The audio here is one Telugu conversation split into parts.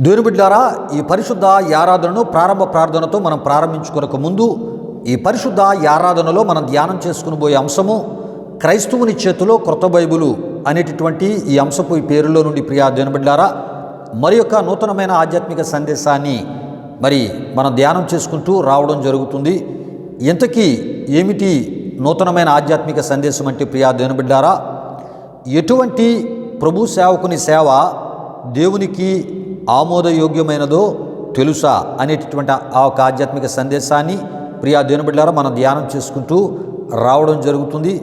దేవుని బిడ్డలారా, ఈ పరిశుద్ధ ఆరాధనను ప్రారంభ ప్రార్థనతో మనం ప్రారంభించుకొనక ముందు ఈ పరిశుద్ధ ఆరాధనలో మనం ధ్యానం చేసుకుని పోయే అంశము క్రైస్తవుని చేతిలో క్రొత్త బైబిలు అనేటటువంటి ఈ అంశపు ఈ పేరులో నుండి ప్రియా దేవుని బిడ్డలారా, మరి యొక్క నూతనమైన ఆధ్యాత్మిక సందేశాన్ని మనం ధ్యానం చేసుకుంటూ రావడం జరుగుతుంది. ఇంతకీ ఏమిటి నూతనమైన ఆధ్యాత్మిక సందేశం అంటే ప్రియా దేవుని బిడ్డలారా, ఎటువంటి ప్రభు సేవకుని సేవ దేవునికి ఆమోదయోగ్యమైనదో తెలుసా అనేటటువంటి ఆ ఒక ఆధ్యాత్మిక సందేశాన్ని ప్రియా దేవుని బిడ్డలారా మనం ధ్యానం చేసుకుంటూ రావడం జరుగుతుంది.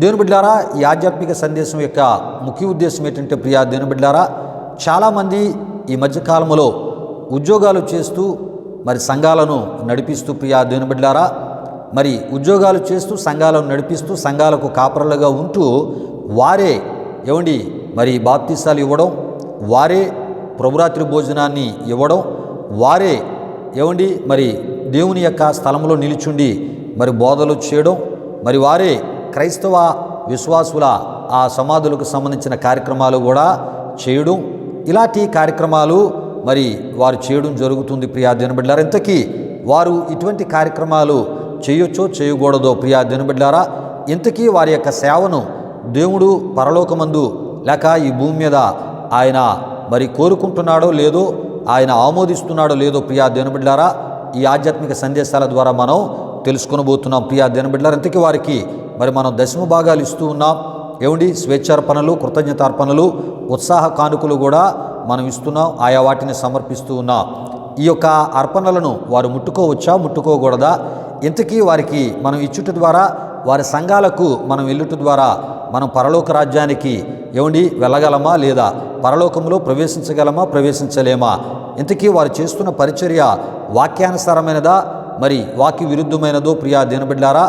దేవుని బిడ్డలారా, ఈ ఆధ్యాత్మిక సందేశం యొక్క ముఖ్య ఉద్దేశం ఏంటంటే ప్రియా దేవుని బిడ్డలారా, చాలామంది ఈ మధ్యకాలంలో ఉద్యోగాలు చేస్తూ సంఘాలను నడిపిస్తూ ప్రియా దేవుని బిడ్డలారా, ఉద్యోగాలు చేస్తూ సంఘాలను నడిపిస్తూ సంఘాలకు కాపరులుగా ఉంటూ వారే బాప్తీసాలు ఇవ్వడం, వారే ప్రభురాత్రి భోజనాన్ని ఇవ్వడం, వారే దేవుని యొక్క స్థలంలో నిలిచుండి బోధలు చేయడం, వారే క్రైస్తవ విశ్వాసుల ఆ సమాధులకు సంబంధించిన కార్యక్రమాలు కూడా చేయడం, ఇలాంటి కార్యక్రమాలు వారు చేయడం జరుగుతుంది ప్రియా దేవుని బిడ్డలారా. ఇంతకీ వారు ఇటువంటి కార్యక్రమాలు చేయొచ్చో చేయకూడదో ప్రియా దేవుని బిడ్డలారా, ఇంతకీ వారి యొక్క సేవను దేవుడు పరలోకమందు లేక ఈ భూమి మీద ఆయన కోరుకుంటున్నాడో లేదో, ఆయన ఆమోదిస్తున్నాడో లేదో ప్రియా దేవుని బిడ్డలారా, ఈ ఆధ్యాత్మిక సందేశాల ద్వారా మనం తెలుసుకొనబోతున్నాం ప్రియా దేవుని బిడ్డలారా. ఇంతకీ వారికి మనం దశమ భాగాలు ఇస్తూ ఉన్నాం. స్వేచ్ఛార్పణలు, కృతజ్ఞతార్పణలు, ఉత్సాహ కానుకలు కూడా మనం ఇస్తున్నాం. ఆయా వాటిని సమర్పిస్తూ ఉన్నాం. ఈ యొక్క అర్పణలను వారు ముట్టుకోవచ్చా, ముట్టుకోకూడదా, ఇంతకీ వారికి మనం ఇచ్చుట ద్వారా, వారి సంఘాలకు మనం వెళ్ళుట ద్వారా మనం పరలోక రాజ్యానికి వెళ్ళగలమా లేదా, పరలోకంలో ప్రవేశించగలమా, ప్రవేశించలేమా, ఇంతకీ వారు చేస్తున్న పరిచర్య వాక్యానుసారమైనదా వాక్య విరుద్ధమైనదో ప్రియా దేవుని బిడ్డలారా,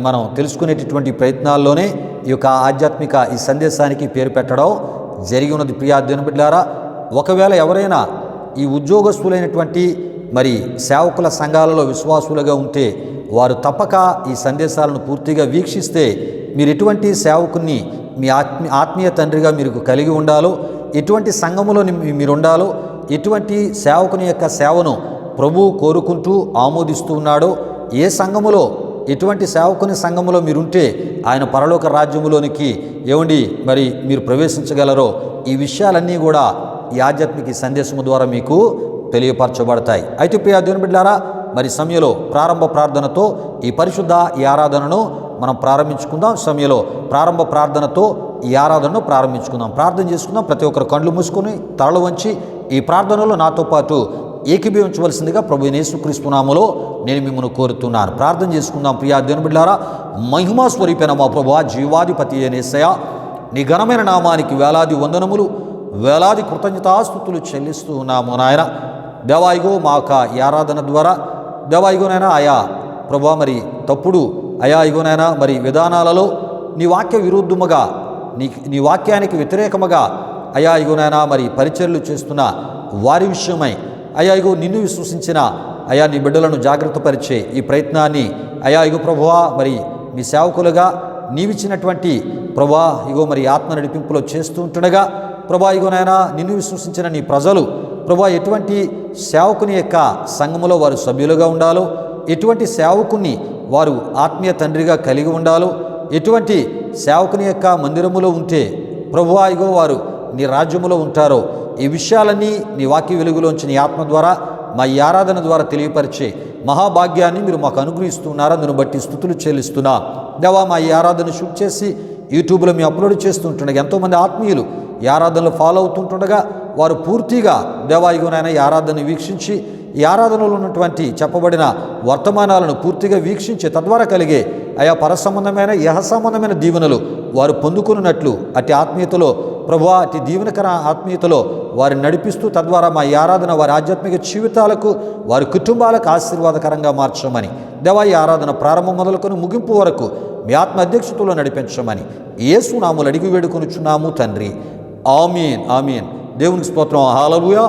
మనం తెలుసుకునేటటువంటి ప్రయత్నాల్లోనే ఈ యొక్క ఆధ్యాత్మిక ఈ సందేశానికి పేరు పెట్టడం జరిగి ఉన్నది ప్రియా దేవుని బిడ్డలారా. ఒకవేళ ఎవరైనా ఈ ఉద్యోగస్తులైనటువంటి సేవకుల సంఘాలలో విశ్వాసులుగా ఉంటే వారు తప్పక ఈ సందేశాలను పూర్తిగా వీక్షిస్తే మీరు ఎటువంటి సేవకుని మీ ఆత్మీయ తండ్రిగా మీరు కలిగి ఉండాలో, ఎటువంటి సంఘములో మీరు ఉండాలో, ఎటువంటి సేవకుని యొక్క సేవను ప్రభువు కోరుకుంటూ ఆమోదిస్తూ ఉన్నాడో, ఏ సంఘములో ఎటువంటి సేవకుని సంఘములో మీరుంటే ఆయన పరలోక రాజ్యములోనికి మీరు ప్రవేశించగలరో, ఈ విషయాలన్నీ కూడా ఈ ఆధ్యాత్మిక సందేశము ద్వారా మీకు తెలియపరచబడతాయి. అయితే ప్రియా దేవుని బిడ్డలారా, సమయంలో ప్రారంభ ప్రార్థనతో ఈ పరిశుద్ధ ఈ ఆరాధనను మనం ప్రారంభించుకుందాం. సమయంలో ప్రారంభ ప్రార్థనతో ఈ ఆరాధనను ప్రారంభించుకుందాం. ప్రార్థన చేసుకుందాం. ప్రతి ఒక్కరు కళ్ళు మూసుకొని తలలు వంచి ఈ ప్రార్థనలో నాతో పాటు ఏకీభవించవలసిందిగా ప్రభు యేసుక్రీస్తు నామములో నేను మిమ్మల్ని కోరుతున్నాను. ప్రార్థన చేసుకుందాం. ప్రియా దేవుని బిడ్డలారా, మహిమా స్వరూపైన మా ప్రభువా, జీవాధిపతి అయిన యేసయ్యా, నీ ఘనమైన నామానికి వేలాది వందనములు, వేలాది కృతజ్ఞతాస్తుతులు చెల్లిస్తూ ఉన్నాము నాయన. దేవాయిగో మా యొక్క ఈ ఆరాధన ద్వారా దేవాయిగోనైనా ఆయా ప్రభువా తప్పుడు అయా ఇగోనైనా విధానాలలో నీ వాక్య విరుద్ధముగా, నీ వాక్యానికి వ్యతిరేకముగా అయా ఇగోనైనా పరిచర్యలు చేస్తున్న వారి విషయమై అయా ఇగో నిన్ను విశ్వసించిన అయా నీ బిడ్డలను జాగ్రత్తపరిచే ఈ ప్రయత్నాన్ని అయా ఇగో ప్రభువా మీ సేవకులుగా నీవిచ్చినటువంటి ప్రభువా ఇగో ఆత్మ నడిపింపులో చేస్తూ ఉంటుండగా ప్రభువా ఇగోనైనా నిన్ను విశ్వసించిన నీ ప్రజలు ప్రభువా ఎటువంటి సేవకుని యొక్క సంఘములో వారు సభ్యులుగా ఉండాలో, ఎటువంటి సేవకుని వారు ఆత్మీయ తండ్రిగా కలిగి ఉండాలో, ఎటువంటి సేవకుని యొక్క మందిరములో ఉంటే ప్రభువా ఇగో వారు నీ రాజ్యములో ఉంటారో, ఈ విషయాలన్నీ నీ వాక్య వెలుగులోంచి నీ ఆత్మ ద్వారా మా ఈ ఆరాధన ద్వారా తెలియపరిచే మహాభాగ్యాన్ని మీరు మాకు అనుగ్రహిస్తున్నారు. అందును బట్టి స్తుతులు చెల్లిస్తున్నా. దేవా, మా ఈ ఆరాధన షూట్ చేసి యూట్యూబ్లో మేము అప్లోడ్ చేస్తుంటుండగా ఎంతోమంది ఆత్మీయులు ఈ ఆరాధనలు ఫాలో అవుతుంటుండగా వారు పూర్తిగా దేవాయిగోనైనా ఈ ఆరాధనను వీక్షించి ఈ ఆరాధనలో ఉన్నటువంటి చెప్పబడిన వర్తమానాలను పూర్తిగా వీక్షించి తద్వారా కలిగే ఆయా పరసంబంధమైన యహ సంబంధమైన దీవెనలు వారు పొందుకున్నట్లు అతి ఆత్మీయతలో ప్రభువా, అతి దీవెనకర ఆత్మీయతలో వారిని నడిపిస్తూ తద్వారా మా ఈ ఆరాధన వారి ఆధ్యాత్మిక జీవితాలకు, వారి కుటుంబాలకు ఆశీర్వాదకరంగా మార్చమని దేవా, ఈ ఆరాధన ప్రారంభం మొదలుకొని ముగింపు వరకు మీ ఆత్మ అధ్యక్షతలో నడిపించమని యేసు నామములో అడిగి వేడుకొనుచున్నాము తండ్రి. ఆమీన్, ఆమీన్. దేవునికి స్తోత్రం. హల్లెలూయా,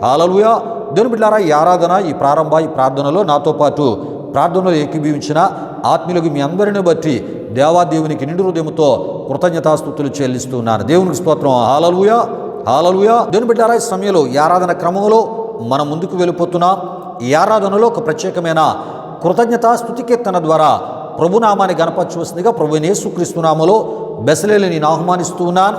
హల్లెలూయా. దేవుని బిడ్డలారా, ఈ ఆరాధన ఈ ప్రార్థనలో నాతో పాటు ప్రార్థనలో ఏకీభవించిన ఆత్మీయులకు మీ అందరిని బట్టి దేవాదేవునికి నిండు హృదయంతో కృతజ్ఞతాస్తుతులు చెల్లిస్తున్నాను. దేవునికి స్తోత్రం. హల్లెలూయా, హల్లెలూయా. దేవుని బిడ్డలారా, ఈ సమయంలో ఈ ఆరాధన క్రమంలో మనం ముందుకు వెళ్ళిపోతున్నాం. ఈ ఆరాధనలో ఒక ప్రత్యేకమైన కృతజ్ఞత స్తుతి కీర్తన ద్వారా ప్రభునామాన్ని గణపరచవలసిందిగా ప్రభువైన యేసుక్రీస్తు నామములో బెసలేలు నేను ఆహ్వానిస్తూ ఉన్నాను.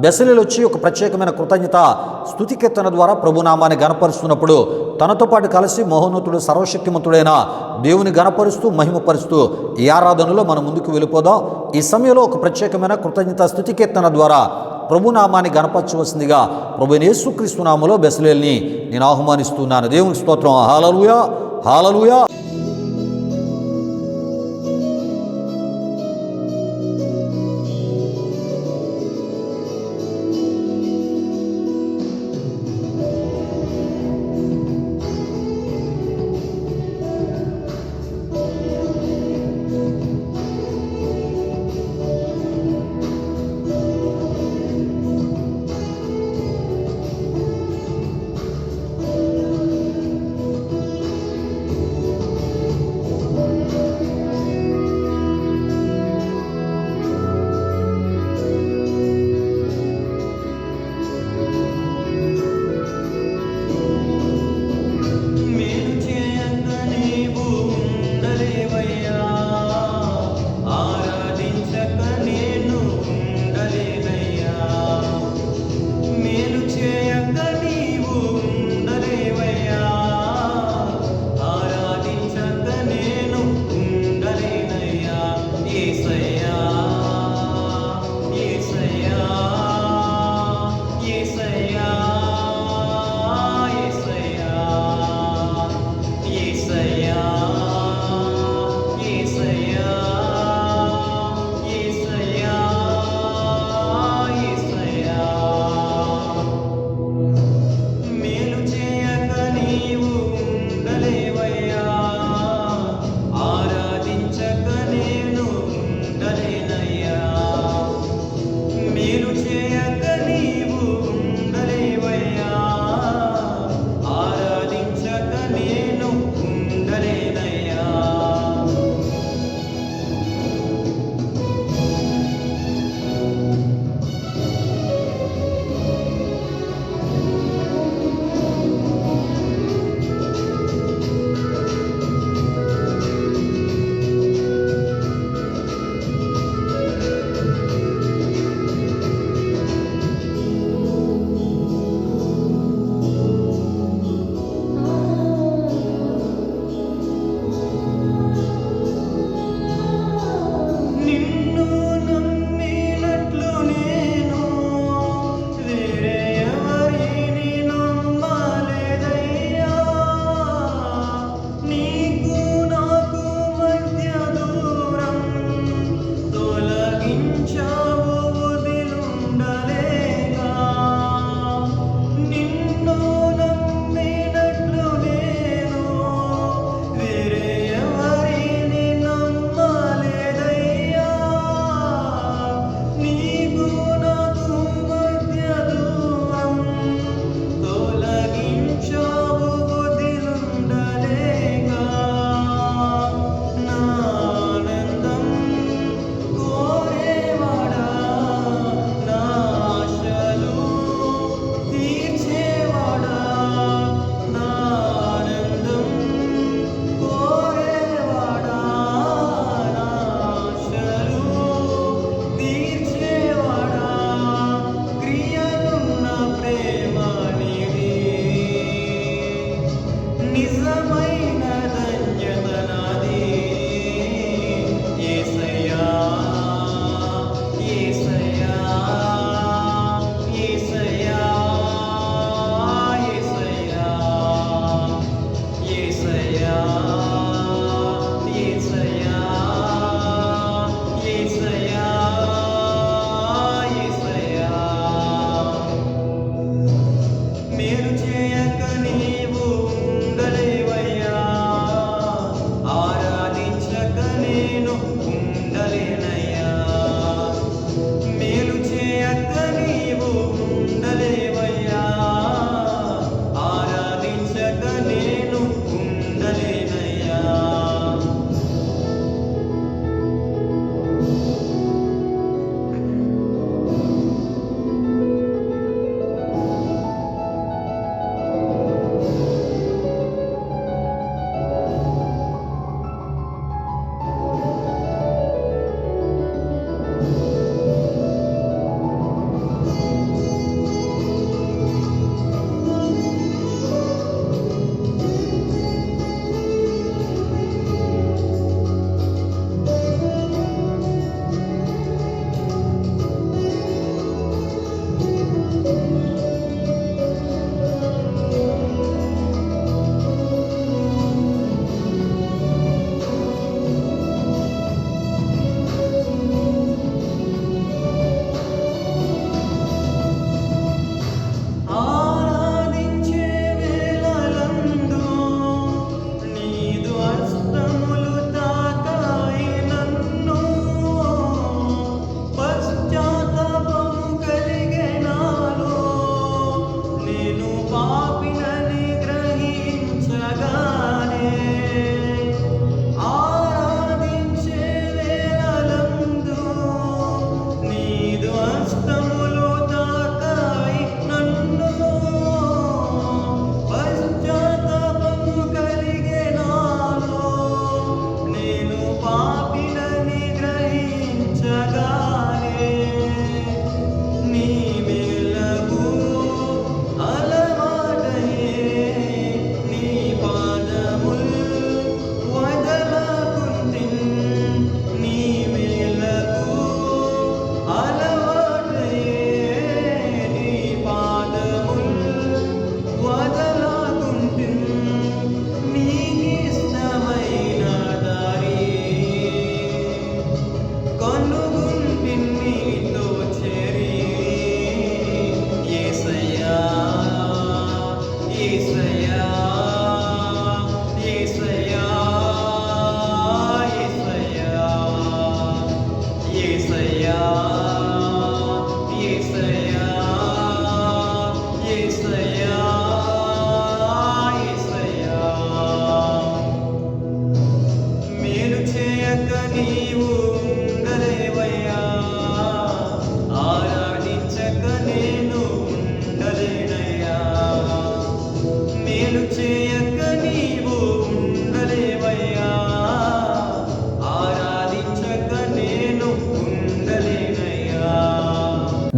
బెసలేలు వచ్చి ఒక ప్రత్యేకమైన కృతజ్ఞత స్తుతి కీర్తన ద్వారా ప్రభునామాన్ని గణపరుస్తున్నప్పుడు తనతో పాటు కలిసి మహోన్నతుడు సర్వశక్తిమంతుడైన దేవుని గణపరుస్తూ మహిమపరుస్తూ ఈ ఆరాధనలో మనం ముందుకు వెళ్ళిపోదాం. ఈ సమయంలో ఒక ప్రత్యేకమైన కృతజ్ఞత స్తుతి కీర్తన ద్వారా ప్రభునామాన్ని గణపరచవలసిందిగా ప్రభువైన యేసుక్రీస్తు నామములో బెసలేల్ని నేను ఆహ్వానిస్తున్నాను. దేవునికి స్తోత్రం. హల్లెలూయా, హల్లెలూయా. మేలు చేయక నీవు ఉండలేవయ్యా.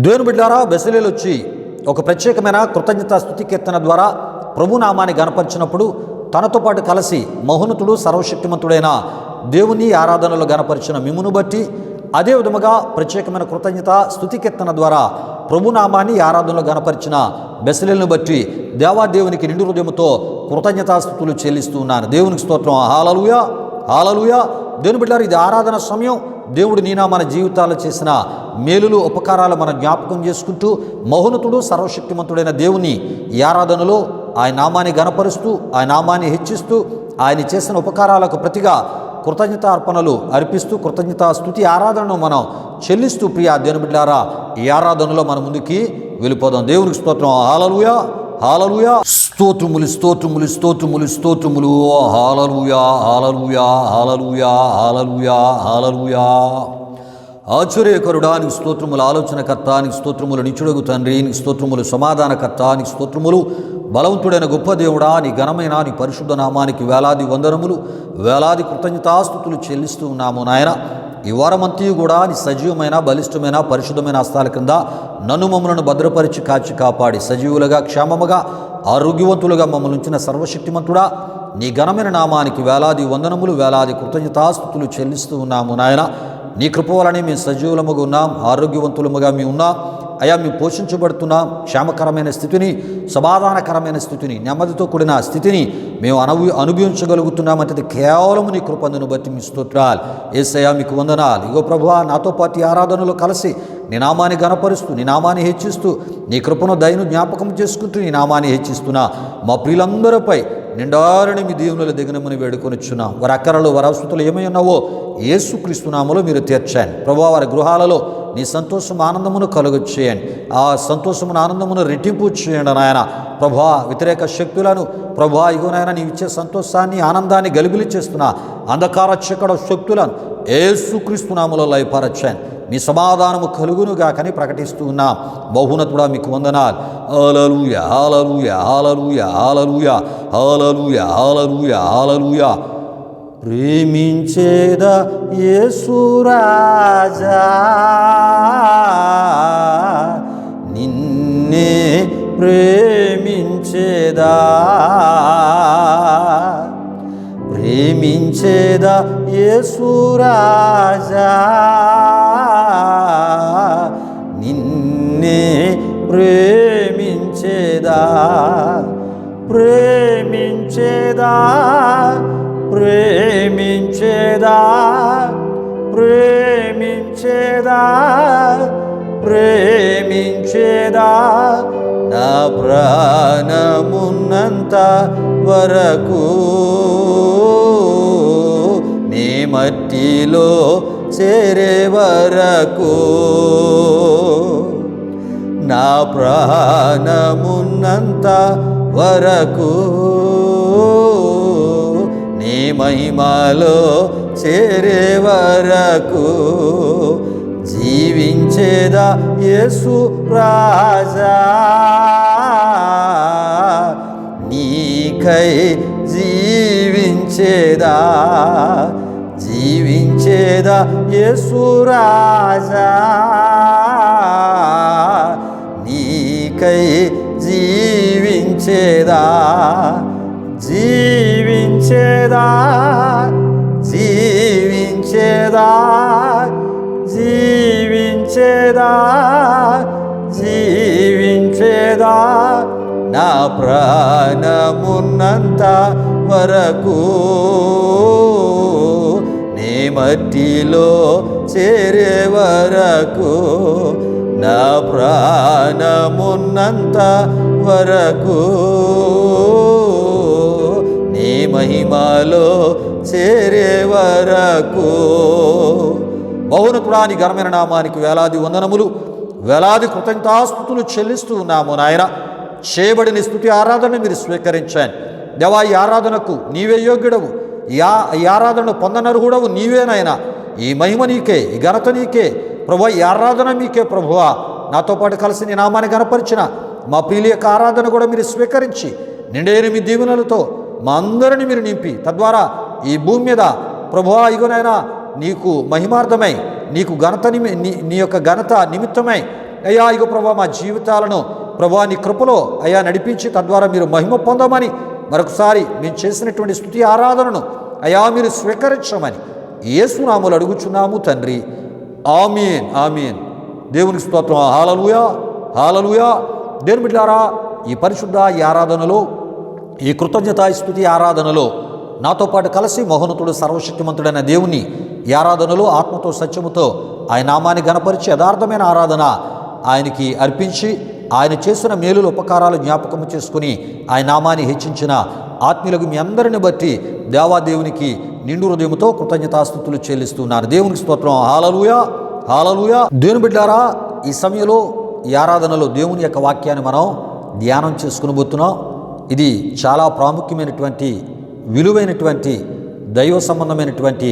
దేవుని బిడ్డారా, బెసలేలు వచ్చి ఒక ప్రత్యేకమైన కృతజ్ఞతా స్తుతి కీర్తన ద్వారా ప్రభునామాన్ని గణపరిచినప్పుడు తనతో పాటు కలిసి మహోన్నతుడు సర్వశక్తిమంతుడైన దేవుని ఆరాధనలో గణపరిచిన మిమ్మును బట్టి, అదే విధముగా ప్రత్యేకమైన కృతజ్ఞత స్తుతి కీర్తన ద్వారా ప్రభునామాన్ని ఆరాధనలో గణపరిచిన బెసలేలను బట్టి దేవాదేవునికి నిండు హృదయంతో కృతజ్ఞతాస్తుతులు చెల్లిస్తూ ఉన్నాను. దేవునికి స్తోత్రం. హల్లెలూయా, హల్లెలూయా. దేవుని బిడ్డలారా, ఇది ఆరాధన సమయం. దేవుడు మన జీవితాల్లో చేసిన మేలులు ఉపకారాలు మనం జ్ఞాపకం చేసుకుంటూ మహోన్నతుడు సర్వశక్తిమంతుడైన దేవుని ఈ ఆరాధనలో ఆయన నామాన్ని గణపరుస్తూ, ఆయన నామాన్ని హెచ్చిస్తూ, ఆయన చేసిన ఉపకారాలకు ప్రతిగా కృతజ్ఞతార్పణలు అర్పిస్తూ కృతజ్ఞతా స్తుతి ఆరాధనను మనం చెల్లిస్తూ ప్రియ దేవుని బిడ్డలారా, ఈ ఆరాధనలో మనం ముందుకి వెళ్ళిపోదాం. దేవునికి స్తోత్రం. హల్లెలూయా, హల్లెలూయా. స్తోత్రములు, స్తోత్రములు, స్తోత్రములు, స్తోత్రములు. హల్లెలూయా, హల్లెలూయా, హల్లెలూయా, హల్లెలూయా, హల్లెలూయా. ఆశ్చర్యకరుడా నీకు స్తోత్రములు, ఆలోచనకర్త నీకు స్తోత్రములు, నిత్యుడగు తండ్రి నీకు స్తోత్రములు, సమాధానకర్త నీకు స్తోత్రములు, బలవంతుడైన గొప్ప దేవుడా నీ ఘనమైన నీ పరిశుద్ధ నామానికి వేలాది వందనములు, వేలాది కృతజ్ఞతాస్తుతులు చెల్లిస్తూ ఉన్నాము నాయన. ఈ వారమంతయు కూడా నీ సజీవమైన బలిష్టమైన పరిశుద్ధమైన హస్తాల కింద నన్ను మమ్మలను భద్రపరిచి కాచి కాపాడి సజీవులుగా క్షేమముగా ఆరోగ్యవంతులుగా మమ్మల్ని ఉంచిన సర్వశక్తిమంతుడా నీ ఘనమైన నామానికి వేలాది వందనములు, వేలాది కృతజ్ఞతాస్తుతులు చెల్లిస్తూ ఉన్నాము నాయన. నీ కృప వలనే మేము సజీవులముగా ఉన్నాం, ఆరోగ్యవంతులముగా మేము ఉన్నాం అయా. మేము పోషించబడుతున్నాం. క్షేమకరమైన స్థితిని, సమాధానకరమైన స్థితిని, నెమ్మదితో కూడిన స్థితిని మేము అనుభవించగలుగుతున్నామంటే కేవలం నీ కృపను బట్టి మీ స్తోత్రాలు. యేసయ్యా మీకు వందనాలు. ఇగో ప్రభువా, నాతో పాటు ఆరాధనలో కలిసి నీ నామాన్ని గణపరుస్తూ, నీ నామాన్ని హెచ్చిస్తూ, నీ కృపను దయను జ్ఞాపకం చేసుకుంటూ నీ నామాన్ని హెచ్చిస్తున్నా మా ప్రియులందరిపై నిండారని మీ దేవునుల దిగనమని వేడుకొనిచ్చున్నాం. వారి అక్కరలు, వారి అవసరతలు ఏమై ఉన్నావో యేసుక్రీస్తు నామములో మీరు తీర్చండి ప్రభువా. వారి గృహాలలో నీ సంతోషం ఆనందమును కలుగచేయండి. ఆ సంతోషమును ఆనందమును రెట్టింపు చేయండి నాయన. ప్రభువా, వ్యతిరేక శక్తులను ప్రభువా ఇగో నాయన నీవు ఇచ్చే సంతోషాన్ని ఆనందాన్ని గలిబిలి చేస్తున్న అంధకార చీకటి శక్తులను యేసుక్రీస్తు నామములో లయపరచండి. మీ సమాధానము కలుగునుగా కని ప్రకటిస్తూ ఉన్నాం. బహున్నతుడా మీకు వందనాలు. హల్లెలూయా, హల్లెలూయా, హల్లెలూయా, హల్లెలూయా, హల్లెలూయా, హల్లెలూయా, హల్లెలూయా. ప్రేమించేదా యేసు రాజా, నిన్నే ప్రేమించేదా, ప్రేమించేదా యేసు రాజా, నిన్నే ప్రేమించేదా, ప్రేమించేదా, ప్రేమించేదా, ప్రేమించేదా, ప్రేమించేదా, నా ప్రాణమున్నంత వరకు నీ మట్టిలో చేరే వరకు, నా ప్రాణమున్నంత వరకు నీ మహిమలో చేరే వరకు జీవించేదా యేసు రాజా, నీకై జీవించేదా, జీవించేదా యేసు రాజా, నీకై జీవించేదా, జీవించేదా, జీవించేదా, జీవించేదా, జీవించేదా, నా ప్రాణమున్నంత వరకు నీ మట్టిలో చేరే వరకు, నా ప్రాణమున్నంత వరకు, నీ మహిమలో చేరే వరకు. మౌనతుడా నీ ఘనమైన నామానికి వేలాది వందనములు, వేలాది కృతజ్ఞతాస్తుతులు చెల్లిస్తూ ఉన్నాము నాయన. చేయబడిన స్తుతి ఆరాధన మీరు స్వీకరించండి దేవా. ఈ ఆరాధనకు నీవే యోగ్యుడవు, ఈ ఆరాధనను పొందనర్హుడవు నీవేనాయన. ఈ మహిమ నీకే, ఈ ఘనత నీకే ప్రభువా, ఈ ఆరాధన మీకే ప్రభువా. నాతో పాటు కలిసి నీ నామాన్ని గణపరిచిన మా ప్రియుల యొక్క ఆరాధన కూడా మీరు స్వీకరించి నిండైన మీ దీవెనలతో మా అందరిని మీరు నింపి, తద్వారా ఈ భూమి మీద ప్రభువా ఇగోనైనా నీకు మహిమార్థమై, నీకు ఘనత నీ యొక్క ఘనత నిమిత్తమై అయ్యా ఇగో ప్రభువా మా జీవితాలను ప్రభువా నీ కృపలో అయ్యా నడిపించి, తద్వారా మీరు మహిమ పొందమని మరొకసారి మేము చేసినటువంటి స్తుతి ఆరాధనను అయ్యా మీరు స్వీకరించమని యేసు నామములో అడుగుచున్నాము తండ్రి. ఆమేన్, ఆమేన్. దేవునికి స్తోత్రం. హల్లెలూయా, హల్లెలూయా. దేవుని బిడ్డలారా, ఈ పరిశుద్ధ ఈ ఆరాధనలో, ఈ కృతజ్ఞతా స్తుతి ఆరాధనలో నాతో పాటు కలిసి మహోన్నతుడు సర్వశక్తిమంతుడైన దేవుని ఈ ఆరాధనలో ఆత్మతో సత్యముతో ఆయన నామాన్ని గణపరిచి యథార్థమైన ఆరాధన ఆయనకి అర్పించి, ఆయన చేసిన మేలుల ఉపకారాలు జ్ఞాపకము చేసుకుని ఆయన నామాన్ని హెచ్చించిన ఆత్మీయులకు మీ అందరిని బట్టి దేవాదేవునికి నిండు హృదయంతో కృతజ్ఞతాస్తుతులు చెల్లిస్తున్నారు. దేవునికి స్తోత్రం. హల్లెలూయా, హల్లెలూయా. దేవుని బిడ్డలారా, ఈ సమయంలో ఈ ఆరాధనలో దేవుని యొక్క వాక్యాన్ని మనం ధ్యానం చేసుకుని పోతున్నాం. ఇది చాలా ప్రాముఖ్యమైనటువంటి, విలువైనటువంటి, దైవ సంబంధమైనటువంటి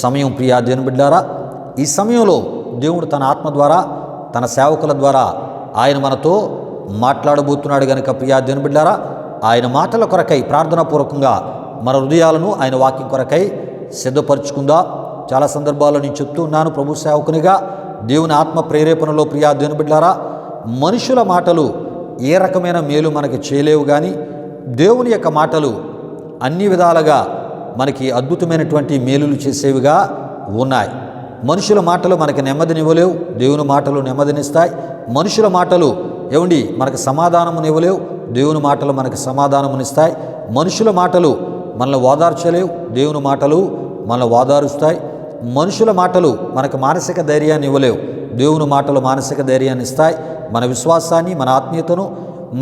సమయం. ప్రియా దేవుని బిడ్డలారా, ఈ సమయంలో దేవుడు తన ఆత్మ ద్వారా, తన సేవకుల ద్వారా ఆయన మనతో మాట్లాడబోతున్నాడు కనుక ప్రియా దేవుని బిడ్డలారా, ఆయన మాటల కొరకై ప్రార్థనాపూర్వకంగా మన హృదయాలను ఆయన వాక్యం కొరకై సిద్ధపరచుకుందా. చాలా సందర్భాల్లో నేను చెప్తూ ఉన్నాను ప్రభు సేవకునిగా, దేవుని ఆత్మ ప్రేరేపణలో ప్రియా దేవుని బిడ్డలారా, మనుషుల మాటలు ఏ రకమైన మేలు మనకి చేయలేవు, కానీ దేవుని యొక్క మాటలు అన్ని విధాలుగా మనకి అద్భుతమైనటువంటి మేలులు చేసేవిగా ఉన్నాయి. మనుషుల మాటలు మనకి నెమ్మదినివ్వలేవు, దేవుని మాటలు నెమ్మదినిస్తాయి. మనుషుల మాటలు ఏమండి మనకు సమాధానమునివ్వలేవు, దేవుని మాటలు మనకు సమాధానమునిస్తాయి. మనుషుల మాటలు మనల్ని ఓదార్చలేవు, దేవుని మాటలు మనల్ని ఓదారుస్తాయి. మనుషుల మాటలు మనకు మానసిక ధైర్యాన్ని ఇవ్వలేవు, దేవుని మాటలు మానసిక ధైర్యాన్ని ఇస్తాయి. మన విశ్వాసాన్ని, మన ఆత్మీయతను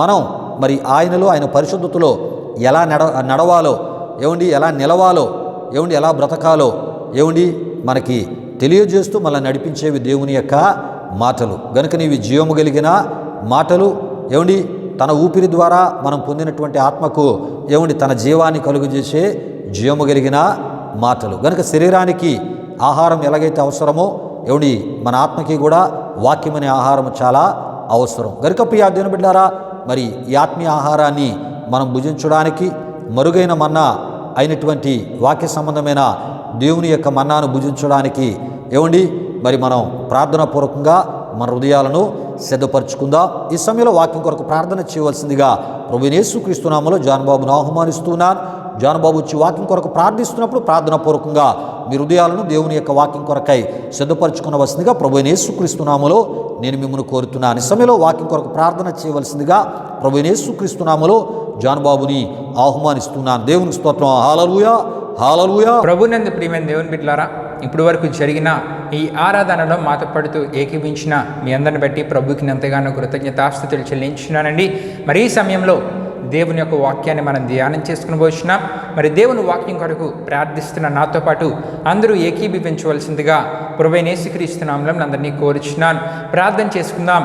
మనం మరి ఆయనలో, ఆయన పరిశుద్ధతలో ఎలా నడవాలో ఏమండి, ఎలా నిలవాలో ఏమండి, ఎలా బ్రతకాలో ఏమండి మనకి తెలియజేస్తూ మనల్ని నడిపించేవి దేవుని యొక్క మాటలు. గనుక నీవి జీవము కలిగిన మాటలు ఏమండి, తన ఊపిరి ద్వారా మనం పొందినటువంటి ఆత్మకు ఏమండి తన జీవాన్ని కలుగజేసే జీవము కలిగిన మాటలు. గనుక శరీరానికి ఆహారం ఎలాగైతే అవసరమో ఏమండి మన ఆత్మకి కూడా వాక్యం అనే ఆహారం చాలా అవసరం. గనుక ప్రియా దేవుని బిడ్డలారా, మరి ఈ ఆత్మీయ ఆహారాన్ని మనం భుజించడానికి మరుగైన మన్నా అయినటువంటి వాక్య సంబంధమైన దేవుని యొక్క మన్నాను భుజించడానికి ఏమండి మరి మనం ప్రార్థనాపూర్వకంగా మన హృదయాలను సిద్ధపరచుకుందాం. ఈ సమయంలో వాక్యం కొరకు ప్రార్థన చేయవలసిందిగా ప్రభువైన యేసుక్రీస్తు నామములో జాన్బాబును ఆహ్వానిస్తున్నాను. జాన్బాబు వచ్చి వాక్యం కొరకు ప్రార్థిస్తున్నప్పుడు ప్రార్థనాపూర్వకంగా మీ హృదయాలను దేవుని యొక్క వాక్యం కొరకై సిద్ధపరచుకునవలసిందిగా ప్రభువైన యేసుక్రీస్తు నామములో నేను మిమ్మల్ని కోరుతున్నాను. ఈ సమయంలో వాక్యం కొరకు ప్రార్థన చేయవలసిందిగా ప్రభువైన యేసుక్రీస్తు నామములో జాన్బాబుని ఆహ్వానిస్తున్నాను. దేవుని స్తోత్రం. హల్లెలూయా, హల్లెలూయా. ప్రభునందు ప్రియమైన దేవుని బిడ్డలారా, ఇప్పటి వరకు జరిగిన ఈ ఆరాధనలో మాతో పడుతూ ఏకీభించిన మీ అందరిని బట్టి ప్రభుకి ఎంతగానో కృతజ్ఞతాస్తుతులు చెల్లించున్నానండి. మరి ఈ సమయంలో దేవుని యొక్క వాక్యాన్ని మనం ధ్యానం చేసుకుని పోతున్నాం. మరి దేవుని వాక్యం కొరకు ప్రార్థిస్తున్న నాతో పాటు అందరూ ఏకీభవించవలసిందిగా ప్రభువైన యేసుక్రీస్తు నామములో అందరినీ కోరుచున్నాను. ప్రార్థన చేసుకుందాం.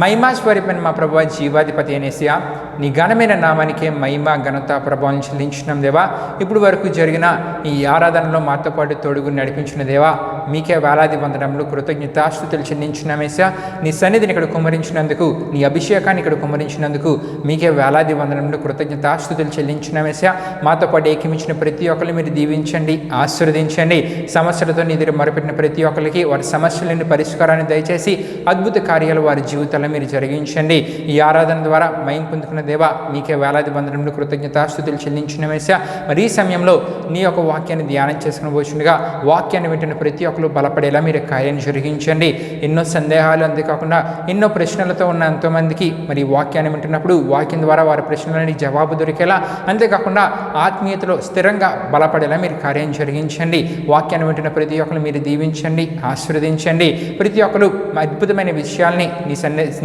మహిమా స్వరూపమైన మా ప్రభువా, జీవాధిపతి అనేసియా, నీ ఘనమైన నామానికే మహిమ, ఘనత, ప్రభావం చెల్లించున్నాం దేవా. ఇప్పుడు వరకు జరిగిన ఈ ఆరాధనలో మాతో పాటు తోడుగుని నడిపించిన దేవా, మీకే వేలాది వందనములు కృతజ్ఞతాస్తుతులు చెల్లించున్నామేసా. నీ సన్నిధిని ఇక్కడ కుమ్మరించినందుకు, నీ అభిషేకాన్ని ఇక్కడ కుమ్మరించినందుకు మీకే వేలాది వందనములు కృతజ్ఞతాస్తుతులు చెల్లించున్నామేసా. మాతో పాటు ఏకమించిన ప్రతి ఒక్కరిని మీరు దీవించండి, ఆశీర్వదించండి. సమస్యలతో నీ దగ్గర మొరపెట్టిన ప్రతి ఒక్కరికి వారి సమస్యలని పరిష్కారాన్ని దయచేసి అద్భుత కార్యాలు వారి జీవితాలు మీరు జరిగించండి. ఈ ఆరాధన ద్వారా మయం పొందుకున్న దేవా, మీకే వేలాది వందనములు కృతజ్ఞతాస్తుతులు చెల్లించిన వేసా. మరి ఈ సమయంలో నీ యొక్క వాక్యాన్ని ధ్యానం చేసుకుని వచ్చినగా వాక్యాన్ని వింటున్న ప్రతి ఒక్కరు బలపడేలా మీరు కార్యాన్ని జరిగించండి. ఎన్నో సందేహాలు, అంతేకాకుండా ఎన్నో ప్రశ్నలతో ఉన్న ఎంతోమందికి మరి వాక్యాన్ని వింటున్నప్పుడు వాక్యం ద్వారా వారి ప్రశ్నలని జవాబు దొరికేలా, అంతేకాకుండా ఆత్మీయతలో స్థిరంగా బలపడేలా మీరు కార్యం జరిగించండి. వాక్యాన్ని వింటున్న ప్రతి ఒక్కరు మీరు దీవించండి, ఆశీర్వదించండి. ప్రతి ఒక్కరు అద్భుతమైన విషయాల్ని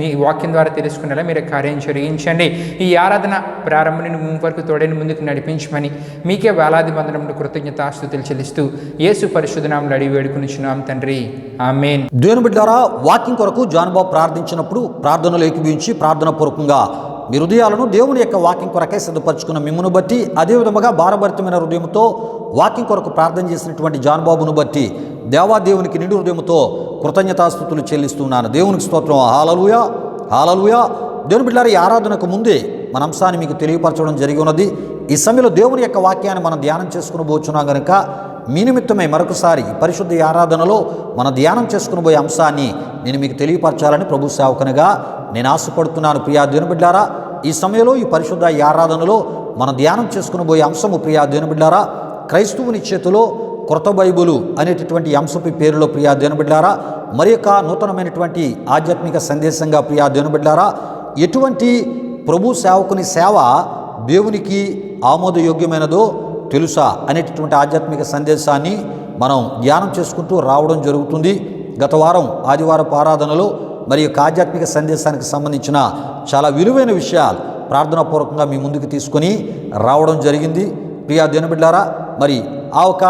నీ వాక్యం ద్వారా తెలుసుకునేలా మీరు కార్యం జరిగించండి. ఈ ఆరాధన ప్రారంభం నుండి వరకు తోడైన ముందుకు నడిపించమని మీకే వేలాది వందనములు కృతజ్ఞతాస్తుతులు చెల్లిస్తూ యేసు పరిశుద్ధ నామములో అడిగి వేడుకొనుచున్నాం తండ్రి, ఆమేన్. దేవుని బిడ్డలారా, వాక్యం కొరకు జాన్ బాబు ప్రార్థించినప్పుడు ప్రార్థనలు ఏకీభవించి ప్రార్థన పూర్వకంగా మీ హృదయాలను దేవుని యొక్క వాక్యం కొరకే సిద్ధపరచుకున్న మిమ్మల్ని బట్టి, అదేవిధముగా భారభరితమైన హృదయంతో వాక్యం కొరకు ప్రార్థన చేసినటువంటి జాన్ బాబును బట్టి దేవాదేవునికి నిండు హృదయంతో కృతజ్ఞతాస్తుతులు చెల్లిస్తున్నాను. దేవునికి స్తోత్రం. హల్లెలూయా, హల్లెలూయా. దేవుని బిడ్డలారా, ఈ ఆరాధనకు ముందే మన అంశాన్ని మీకు తెలియపరచడం జరిగి ఉన్నది. ఈ సమయంలో దేవుని యొక్క వాక్యాన్ని మనం ధ్యానం చేసుకుని పోచున్నాం కనుక మీ నిమిత్తమై మరొకసారి పరిశుద్ధ ఆరాధనలో మనం ధ్యానం చేసుకుని పోయే అంశాన్ని నేను మీకు తెలియపరచాలని ప్రభు సేవకునిగా నేను ఆశపడుతున్నాను. ప్రియా దేవుని బిడ్డలారా, ఈ సమయంలో ఈ పరిశుద్ధ ఆరాధనలో మనం ధ్యానం చేసుకుని పోయే అంశము, ప్రియా దేవుని బిడ్డలారా, క్రైస్తవుని చేతిలో క్రొత్త బైబులు అనేటటువంటి అంశపు పేరులో, ప్రియా దేవుని బిడ్డలారా, మరి యొక్క నూతనమైనటువంటి ఆధ్యాత్మిక సందేశంగా, ప్రియా దేవుని బిడ్డలారా, ఎటువంటి ప్రభు సేవకుని సేవ దేవునికి ఆమోదయోగ్యమైనదో తెలుసా అనేటటువంటి ఆధ్యాత్మిక సందేశాన్ని మనం ధ్యానం చేసుకుంటూ రావడం జరుగుతుంది. గత వారం ఆదివారపు ఆరాధనలో మరి యొక్క ఆధ్యాత్మిక సందేశానికి సంబంధించిన చాలా విలువైన విషయాలు ప్రార్థనాపూర్వకంగా మీ ముందుకు తీసుకొని రావడం జరిగింది. ప్రియా దేవుని బిడ్డలారా, మరి ఆ ఒక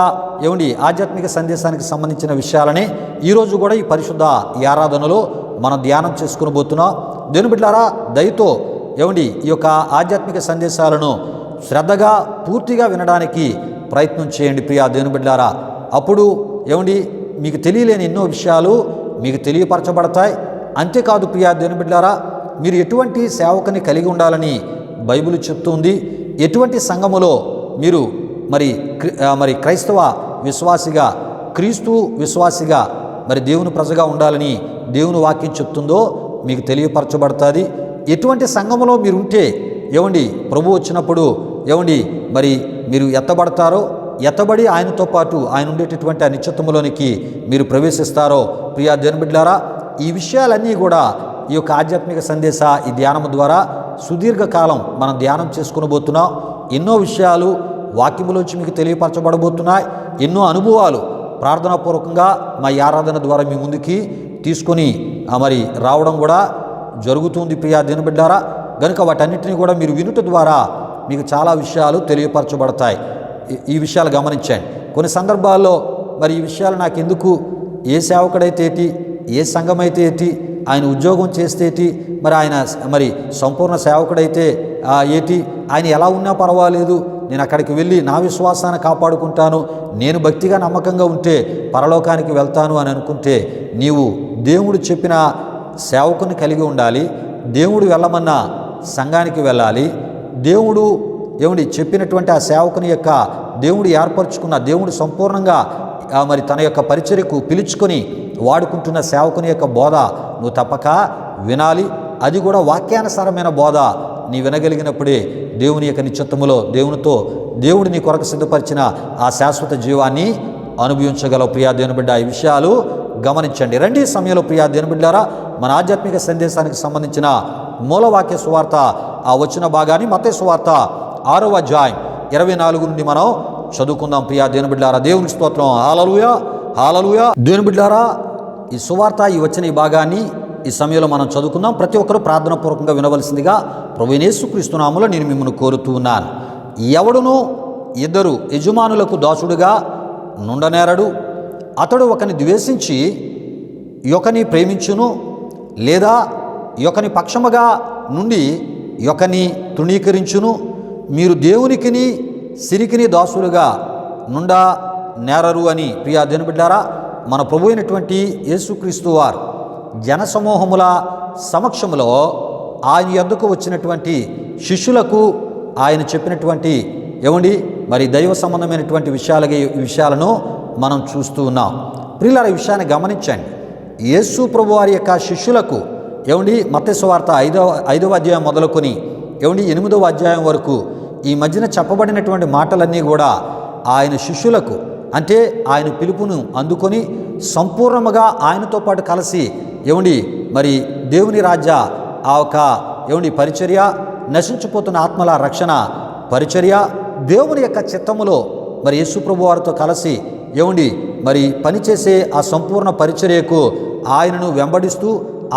ఆధ్యాత్మిక సందేశానికి సంబంధించిన విషయాలనే ఈరోజు కూడా ఈ పరిశుద్ధ ఈ ఆరాధనలో మనం ధ్యానం చేసుకుని పోతున్నాం. దేవుని బిడ్డలారా, దయతో ఈ యొక్క ఆధ్యాత్మిక సందేశాలను శ్రద్ధగా పూర్తిగా వినడానికి ప్రయత్నం చేయండి. ప్రియా దేవుని బిడ్డలారా, అప్పుడు మీకు తెలియలేని ఎన్నో విషయాలు మీకు తెలియపరచబడతాయి. అంతేకాదు ప్రియా దేవుని బిడ్డలారా, మీరు ఎటువంటి సేవకుని కలిగి ఉండాలని బైబిల్ చెప్తుంది. ఎటువంటి సంఘములో మీరు మరి క్రైస్తవ విశ్వాసిగా, క్రీస్తు విశ్వాసిగా, మరి దేవుని ప్రజగా ఉండాలని దేవుని వాక్యం చెప్తుందో మీకు తెలియపరచబడుతుంది. ఎటువంటి సంఘములో మీరు ఉంటే ప్రభు వచ్చినప్పుడు మరి మీరు ఎత్తబడతారో, ఎత్తబడి ఆయనతో పాటు ఆయన ఉండేటటువంటి ఆ నిత్యత్వములోనికి మీరు ప్రవేశిస్తారో, ప్రియా దేవుని బిడ్డలారా, ఈ విషయాలన్నీ కూడా ఈ యొక్క ఆధ్యాత్మిక సందేశ ఈ ధ్యానము ద్వారా సుదీర్ఘకాలం మనం ధ్యానం చేసుకుని పోతున్నాం. ఎన్నో విషయాలు వాక్యములోంచి మీకు తెలియపరచబడబోతున్నాయి. ఎన్నో అనుభవాలు ప్రార్థనాపూర్వకంగా మా ఆరాధన ద్వారా మీ ముందుకి తీసుకొని మరి రావడం కూడా జరుగుతుంది. ప్రియా దేవుని బిడ్డలారా, కనుక వాటన్నిటిని కూడా మీరు వినుట ద్వారా మీకు చాలా విషయాలు తెలియపరచబడతాయి. ఈ విషయాలు గమనించండి. కొన్ని సందర్భాల్లో మరి ఈ విషయాలు నాకు ఎందుకు, ఏ సేవకుడైతే ఏంటి, ఏ సంఘం అయితే ఏంటి, ఆయన ఉద్యోగం చేస్తే ఏంటి, మరి ఆయన మరి సంపూర్ణ సేవకుడైతే ఏంటి, ఆయన ఎలా ఉన్నా పర్వాలేదు, నేను అక్కడికి వెళ్ళి నా విశ్వాసాన్ని కాపాడుకుంటాను, నేను భక్తిగా నమ్మకంగా ఉంటే పరలోకానికి వెళ్తాను అని అనుకుంటే నీవు దేవుడు చెప్పిన సేవకుని కలిగి ఉండాలి. దేవుడు వెళ్ళమన్న సంఘానికి వెళ్ళాలి. దేవుడు చెప్పినటువంటి ఆ సేవకుని యొక్క దేవుడు ఏర్పరచుకున్న, దేవుడు సంపూర్ణంగా మరి తన యొక్క పరిచర్యకు పిలుచుకొని వాడుకుంటున్న సేవకుని యొక్క బోధ నువ్వు తప్పక వినాలి. అది కూడా వాక్యానుసారమైన బోధ నీ వినగలిగినప్పుడే దేవుని యొక్క నిత్యత్వములో దేవుడు నీ కొరకు సిద్ధపరిచిన ఆ శాశ్వత జీవాన్ని అనుభవించగలవు. ప్రియా దేవుని బిడ్డ, ఈ విషయాలు గమనించండి. రండి సమయంలో ప్రియా దేవుని బిడ్డలారా, మన ఆధ్యాత్మిక సందేశానికి సంబంధించిన మూలవాక్య సువార్త ఆ వచ్చిన భాగాన్ని మత్తయి సువార్త 6వ అధ్యాయం 24 నుండి మనం చదువుకుందాం. ప్రియా దేవుని బిడ్డలారా, దేవునికి స్తోత్రం. హల్లెలూయా, హల్లెలూయా. దేవుని బిడ్డలారా, ఈ సువార్త ఈ వచ్చిన ఈ భాగాన్ని ఈ సమయంలో మనం చదువుకుందాం. ప్రతి ఒక్కరూ ప్రార్థనాపూర్వకంగా వినవలసిందిగా ప్రభువైన యేసుక్రీస్తు నామములో నేను మిమ్మల్ని కోరుతూ ఉన్నాను. ఎవడునూ 2 యజమానులకు దాసుడుగా నుండనేరడు. అతడు ఒకని ద్వేషించి ఒకని ప్రేమించును, లేదా ఒకని పక్షముగా నుండి ఒకని తృణీకరించును. మీరు దేవునికిని సిరికిని దాసులుగా నుండా నేరరు అని. ప్రియా దేవుని బిడ్డలారా, మన ప్రభు అయినటువంటి యేసుక్రీస్తు వారు జనసమూహముల సమక్షంలో ఆయన యొద్దకు వచ్చినటువంటి శిష్యులకు ఆయన చెప్పినటువంటి మరి దైవ సంబంధమైనటువంటి విషయాలను మనం చూస్తూ ఉన్నాం. ప్రియులారా, ఈ విషయాన్ని గమనించండి. యేసు ప్రభు వారి యొక్క శిష్యులకు మత్తయి సువార్త 5వ అధ్యాయం మొదలుకొని 8వ అధ్యాయం వరకు ఈ మధ్యన చెప్పబడినటువంటి మాటలన్నీ కూడా ఆయన శిష్యులకు, అంటే ఆయన పిలుపును అందుకొని సంపూర్ణముగా ఆయనతో పాటు కలిసి మరి దేవుని రాజ్య ఆ ఒక పరిచర్య, నశించిపోతున్న ఆత్మల రక్షణ పరిచర్య, దేవుని యొక్క చిత్తములో మరి యేసు ప్రభు వారితో కలిసి మరి పనిచేసే ఆ సంపూర్ణ పరిచర్యకు ఆయనను వెంబడిస్తూ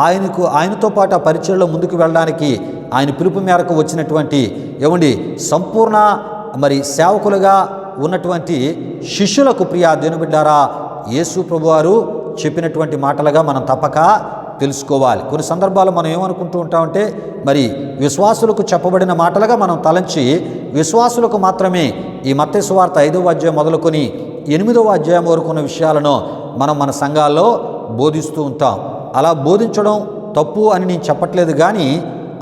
ఆయనతో పాటు ఆ పరిచర్యలో ముందుకు వెళ్ళడానికి ఆయన పిలుపు మేరకు వచ్చినటువంటి సంపూర్ణ మరి సేవకులుగా ఉన్నటువంటి శిష్యులకు ప్రియా దేవుని బిడ్డారా, యేసు ప్రభువారు చెప్పినటువంటి మాటలుగా మనం తప్పక తెలుసుకోవాలి. కొన్ని సందర్భాల్లో మనం ఏమనుకుంటూ ఉంటామంటే మరి విశ్వాసులకు చెప్పబడిన మాటలుగా మనం తలంచి విశ్వాసులకు మాత్రమే ఈ మత్తయి సువార్త 5వ అధ్యాయం మొదలుకొని 8వ అధ్యాయం వరకు ఉన్న విషయాలను మనం మన సంఘాల్లో బోధిస్తూ ఉంటాం. అలా బోధించడం తప్పు అని నేను చెప్పట్లేదు, కానీ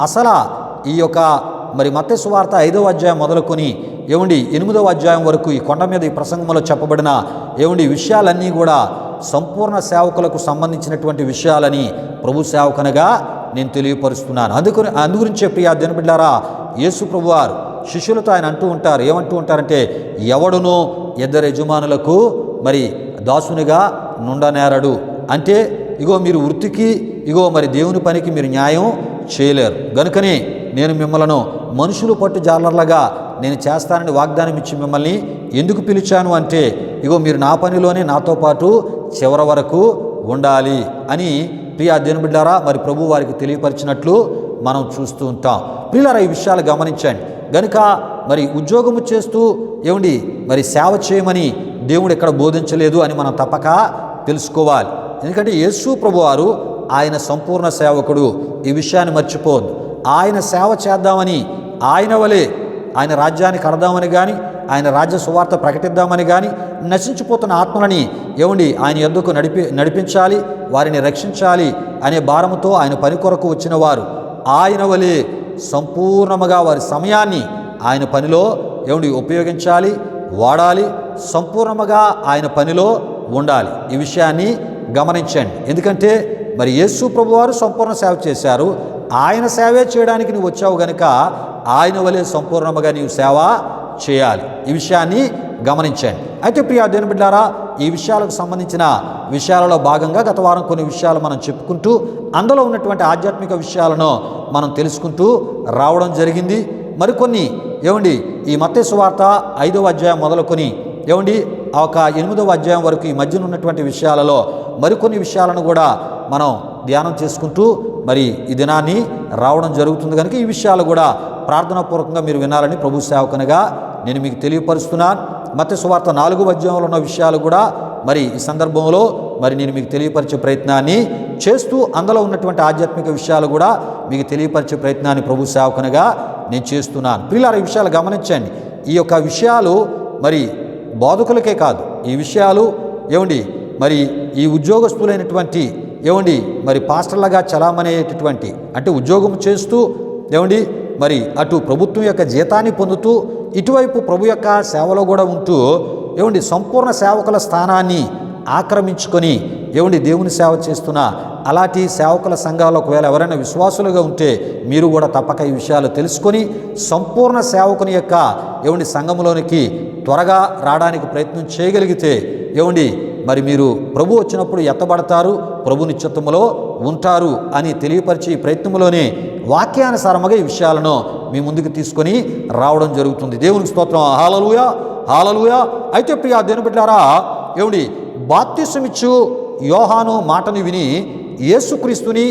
అసలు ఈ యొక్క మరి మత్తయి సువార్త 5వ అధ్యాయం మొదలుకొని 8వ అధ్యాయం వరకు ఈ కొండ మీద ఈ ప్రసంగంలో చెప్పబడిన విషయాలన్నీ కూడా సంపూర్ణ సేవకులకు సంబంధించినటువంటి విషయాలని ప్రభు సేవకునిగా నేను తెలియపరుస్తున్నాను. అందుగురించే ప్రియా దేవుని బిడ్డారా, యేసు ప్రభువారు శిష్యులతో ఆయన ఏమంటూ ఉంటారంటే, ఎవడునూ ఇద్దరు యజమానులకు మరి దాసునిగా నుండనేరడు. అంటే మీరు వృత్తికి మరి దేవుని పనికి మీరు న్యాయం చేయలేరు. గనుకనే నేను మిమ్మలను మనుషులు పట్టు జాలర్లుగా నేను చేస్తానని వాగ్దానం ఇచ్చి మిమ్మల్ని ఎందుకు పిలిచాను అంటే, మీరు నా పనిలోనే నాతో పాటు చివరి వరకు ఉండాలి అని ప్రియా దేవుని బిడ్డారా మరి ప్రభు వారికి తెలియపరిచినట్లు మనం చూస్తూ ఉంటాం. ప్రియులారా, ఈ విషయాలు గమనించండి. గనుక మరి ఉద్యోగము చేస్తూ మరి సేవ చేయమని దేవుడు ఎక్కడ బోధించలేదు అని మనం తప్పక తెలుసుకోవాలి. ఎందుకంటే యేసు ప్రభువారు ఆయన సంపూర్ణ సేవకుడు. ఈ విషయాన్ని మర్చిపోవద్దు. ఆయన సేవ చేద్దామని, ఆయన వలె ఆయన రాజ్యాన్ని కడదామని కానీ, ఆయన రాజ్య సువార్త ప్రకటిద్దామని కానీ, నశించిపోతున్న ఆత్మలని ఆయన యొద్దకు నడిపించాలి, వారిని రక్షించాలి అనే భారముతో ఆయన పని కొరకు వచ్చిన వారు ఆయన వలె సంపూర్ణముగా వారి సమయాన్ని ఆయన పనిలో ఉపయోగించాలి, వాడాలి, సంపూర్ణముగా ఆయన పనిలో ఉండాలి. ఈ విషయాన్ని గమనించండి. ఎందుకంటే మరి యేసు ప్రభువారు సంపూర్ణ సేవ చేశారు. ఆయన సేవే చేయడానికి నువ్వు వచ్చావు గనుక ఆయన వలె సంపూర్ణముగా నీవు సేవ చేయాలి. ఈ విషయాన్ని గమనించండి. అయితే ప్రియా దేవుని బిడ్డారా, ఈ విషయాలకు సంబంధించిన విషయాలలో భాగంగా గత వారం కొన్ని విషయాలు మనం చెప్పుకుంటూ అందులో ఉన్నటువంటి ఆధ్యాత్మిక విషయాలను మనం తెలుసుకుంటూ రావడం జరిగింది. మరికొన్ని ఈ మత్తయి సువార్త 5వ అధ్యాయం మొదలుకొని ఆ ఒక 8వ అధ్యాయం వరకు ఈ మధ్యన ఉన్నటువంటి విషయాలలో మరికొన్ని విషయాలను కూడా మనం ధ్యానం చేసుకుంటూ మరి ఈ దినాన్ని రావడం జరుగుతుంది. కనుక ఈ విషయాలు కూడా ప్రార్థనాపూర్వకంగా మీరు వినాలని ప్రభు సేవకునిగా నేను మీకు తెలియపరుస్తున్నాను. మత్తయి సువార్త 4వ అధ్యాయంలో ఉన్న విషయాలు కూడా మరి ఈ సందర్భంలో మరి నేను మీకు తెలియపరిచే ప్రయత్నాన్ని చేస్తూ అందులో ఉన్నటువంటి ఆధ్యాత్మిక విషయాలు కూడా మీకు తెలియపరిచే ప్రయత్నాన్ని ప్రభు సేవకునిగా నేను చేస్తున్నాను. ప్రియులారా, ఈ విషయాలు గమనించండి. ఈ యొక్క విషయాలు మరి బోధకులకే కాదు, ఈ విషయాలు మరి ఈ ఉద్యోగస్తులైనటువంటి మరి పాస్టర్లుగా చలామనేటటువంటి, అంటే ఉద్యోగం చేస్తూ మరి అటు ప్రభుత్వం యొక్క జీతాన్ని పొందుతూ ఇటువైపు ప్రభు యొక్క సేవలో కూడా ఉంటూ సంపూర్ణ సేవకుల స్థానాన్ని ఆక్రమించుకొని దేవుని సేవ చేస్తున్న అలాంటి సేవకుల సంఘాల్లో ఒకవేళ ఎవరైనా విశ్వాసులుగా ఉంటే మీరు కూడా తప్పక ఈ విషయాలు తెలుసుకొని సంపూర్ణ సేవకుని యొక్క సంఘంలోనికి త్వరగా రావడానికి ప్రయత్నం చేయగలిగితే మరి మీరు ప్రభు వచ్చినప్పుడు ఎత్తబడతారు, ప్రభు నిశ్చిత్తములో ఉంటారు అని తెలియపరిచి ఈ ప్రయత్నంలోనే వాక్యానుసారముగా ఈ విషయాలను మీ ముందుకు తీసుకొని రావడం జరుగుతుంది. దేవునికి స్తోత్రం. హల్లెలూయా, హల్లెలూయా. అయితే ప్రియా దేవుని బిడ్డలారా, బాప్తిసమిచ్చు యోహాను మాటను విని యేసుక్రీస్తుని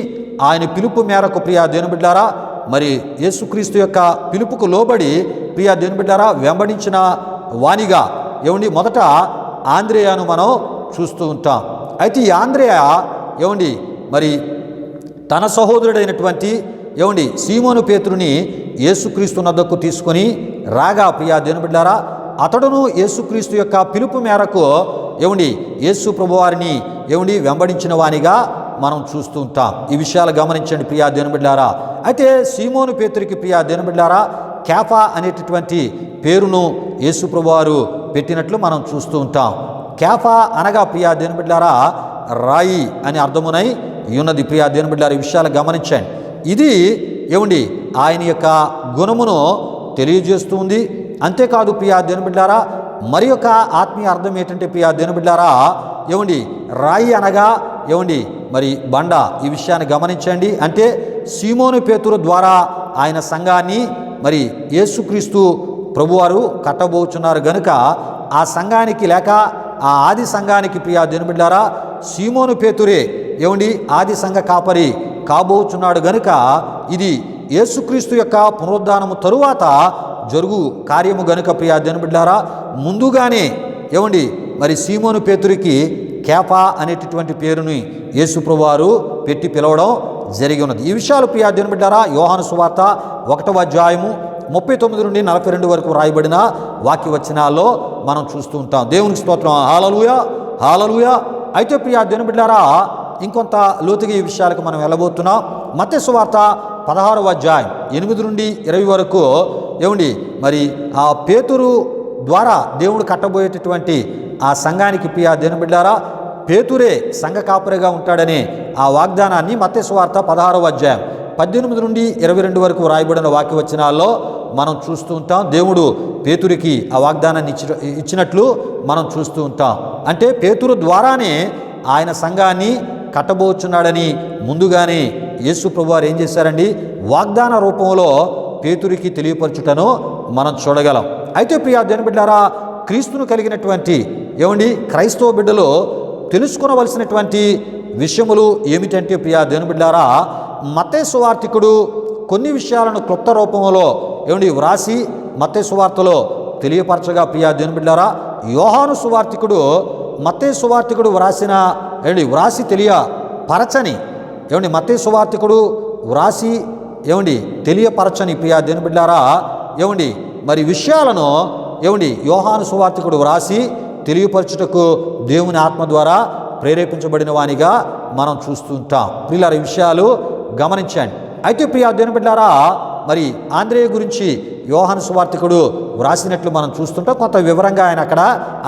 ఆయన పిలుపు మేరకు ప్రియా దేవుని బిడ్డలారా మరి యేసుక్రీస్తు యొక్క పిలుపుకు లోబడి ప్రియా దేవుని బిడ్డలారా వెంబడించిన వానిగా మొదట ఆంద్రేయాను మనం చూస్తూ ఉంటాం. అయితే ఈ ఆంద్రేయ మరి తన సహోదరుడైనటువంటి సీమోను పేతురుని యేసుక్రీస్తు నద్దకు తీసుకొని రాగా ప్రియా దేవుని బిడ్డలారా అతడును యేసుక్రీస్తు యొక్క పిలుపు మేరకు యేసు ప్రభువారిని వెంబడించిన వానిగా మనం చూస్తూ ఉంటాం. ఈ విషయాలు గమనించండి ప్రియా దేవుని బిడ్డలారా. అయితే సీమోను పేతురికి ప్రియా దేవుని బిడ్డలారా కేఫా అనేటటువంటి పేరును యేసు ప్రభువారు పెట్టినట్లు మనం చూస్తూ ఉంటాం. కేఫా అనగా ప్రియా దేవుని బిడ్డలారా రాయి అని అర్థమునై ఉన్నది. ప్రియా దేవుని బిడ్డలారా, ఈ విషయాలు గమనించండి. ఇది ఆయన యొక్క గుణమును తెలియజేస్తుంది. అంతేకాదు ప్రియా దేవుని బిడ్డలారా మరి యొక్క ఆత్మీయ అర్థం ఏంటంటే ప్రియా దేవుని బిడ్డలారా ఏమండి రాయి అనగా ఏమండి మరి బండ. ఈ విషయాన్ని గమనించండి. అంటే సీమోను పేతురు ద్వారా ఆయన సంఘాన్ని మరి యేసుక్రీస్తు ప్రభువారు కట్టబోచున్నారు గనుక ఆ సంఘానికి లేక ఆ ఆది సంఘానికి ప్రియా దేవుని సీమోను పేతురే ఏమండి ఆది సంఘ కాపరి కాబోచున్నాడు గనుక ఇది యేసుక్రీస్తు యొక్క పునరుద్ధానము తరువాత జరుగు కార్యము గనుక ప్రియా దేవుని ముందుగానే ఏమండి మరి సీమోను పేతురికి కేఫా అనేటటువంటి పేరుని యేసు ప్రభువారు పెట్టి పిలవడం జరిగి ఉన్నది. ఈ విషయాలు ప్రియా దేవుని యోహాను సువార్త 1వ అధ్యాయము 39 నుండి 42 వరకు రాయబడిన వాక్యవచనాల్లో మనం చూస్తూ ఉంటాం. దేవునికి స్తోత్రం. హల్లెలూయా, హల్లెలూయా. అయితే ప్రియా దేవుని బిడ్డలారా, ఇంకొంత లోతుగా ఈ విషయాలకు మనం వెళ్ళబోతున్నాం. మత్తయి సువార్త 16వ అధ్యాయం 8 నుండి 20 వరకు ఏమండి మరి ఆ పేతురు ద్వారా దేవుడు కట్టబోయేటటువంటి ఆ సంఘానికి ప్రియా దేవుని బిడ్డలారా పేతురే సంఘ కాపరిగా ఉంటాడనే ఆ వాగ్దానాన్ని మత్తయి సువార్త 16వ అధ్యాయం 18 నుండి 22 వరకు రాయబడిన వాక్యవచనాల్లో మనం చూస్తూ ఉంటాం. దేవుడు పేతురికి ఆ వాగ్దానాన్ని ఇచ్చినట్లు మనం చూస్తూ ఉంటాం. అంటే పేతురు ద్వారానే ఆయన సంఘాన్ని కట్టబోచున్నాడని ముందుగానే యేసు ప్రభువారు ఏం చేశారండి వాగ్దాన రూపంలో పేతురికి తెలియపరచుటను మనం చూడగలం. అయితే ప్రియా దేవుని బిడ్డలారా, క్రీస్తును కలిగినటువంటి ఏమండి క్రైస్తవ బిడ్డలు తెలుసుకొనవలసినటువంటి విషయములు ఏమిటంటే ప్రియా దేవుని బిడ్డలారా, మత్తయి సువార్తికుడు కొన్ని విషయాలను క్లుప్త రూపంలో ఏమండి వ్రాసి మత్తయి సువార్తలో తెలియపరచగా ప్రియా దేవుని బిడ్డలారా, యోహాను సువార్తికుడు మత్తయి సువార్తికుడు వ్రాసి తెలియపరచని ఏమండి మత్తయి సువార్తికుడు వ్రాసి ఏమండి తెలియపరచని ప్రియా దేవుని బిడ్డలారా ఏమండి మరి విషయాలను ఏమండి యోహాను సువార్తికుడు వ్రాసి తెలియపరచుటకు దేవుని ఆత్మ ద్వారా ప్రేరేపించబడిన వానిగా మనం చూస్తూ ఉంటాం. ప్రియులారా, ఈ విషయాలు గమనించండి. అయితే ప్రియా దేవుని బిడ్డలారా, మరి ఆంద్రేయ గురించి యోహాను సువార్తికుడు వ్రాసినట్లు మనం చూస్తుంటాం. కొంత వివరంగా ఆయన అక్కడ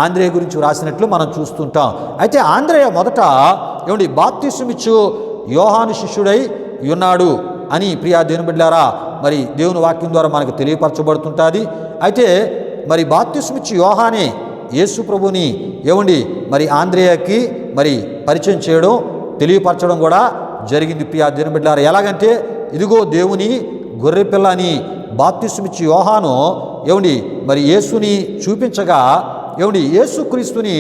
ఆంద్రేయ గురించి వ్రాసినట్లు మనం చూస్తుంటాం. అయితే ఆంద్రేయ మొదట ఏమండి బాప్తిస్మమిచ్చు యోహాను శిష్యుడై ఉన్నాడు అని ప్రియా దేవుని బిడ్డలారా మరి దేవుని వాక్యం ద్వారా మనకు తెలియపరచబడుతుంటుంది. అయితే మరి బాప్తిస్మమిచ్చు యోహానే యేసు ప్రభుని ఏమండి మరి ఆంద్రేయకి మరి పరిచయం చేయడం తెలియపరచడం కూడా జరిగింది ప్రియా దేవుని బిడ్డలారా. ఎలాగంటే ఇదిగో దేవుని గొర్రెపిల్ల అని బాప్తిస్మమిచ్చు యోహాను ఏమండి మరి యేసుని చూపించగా ఏమండి యేసుక్రీస్తుని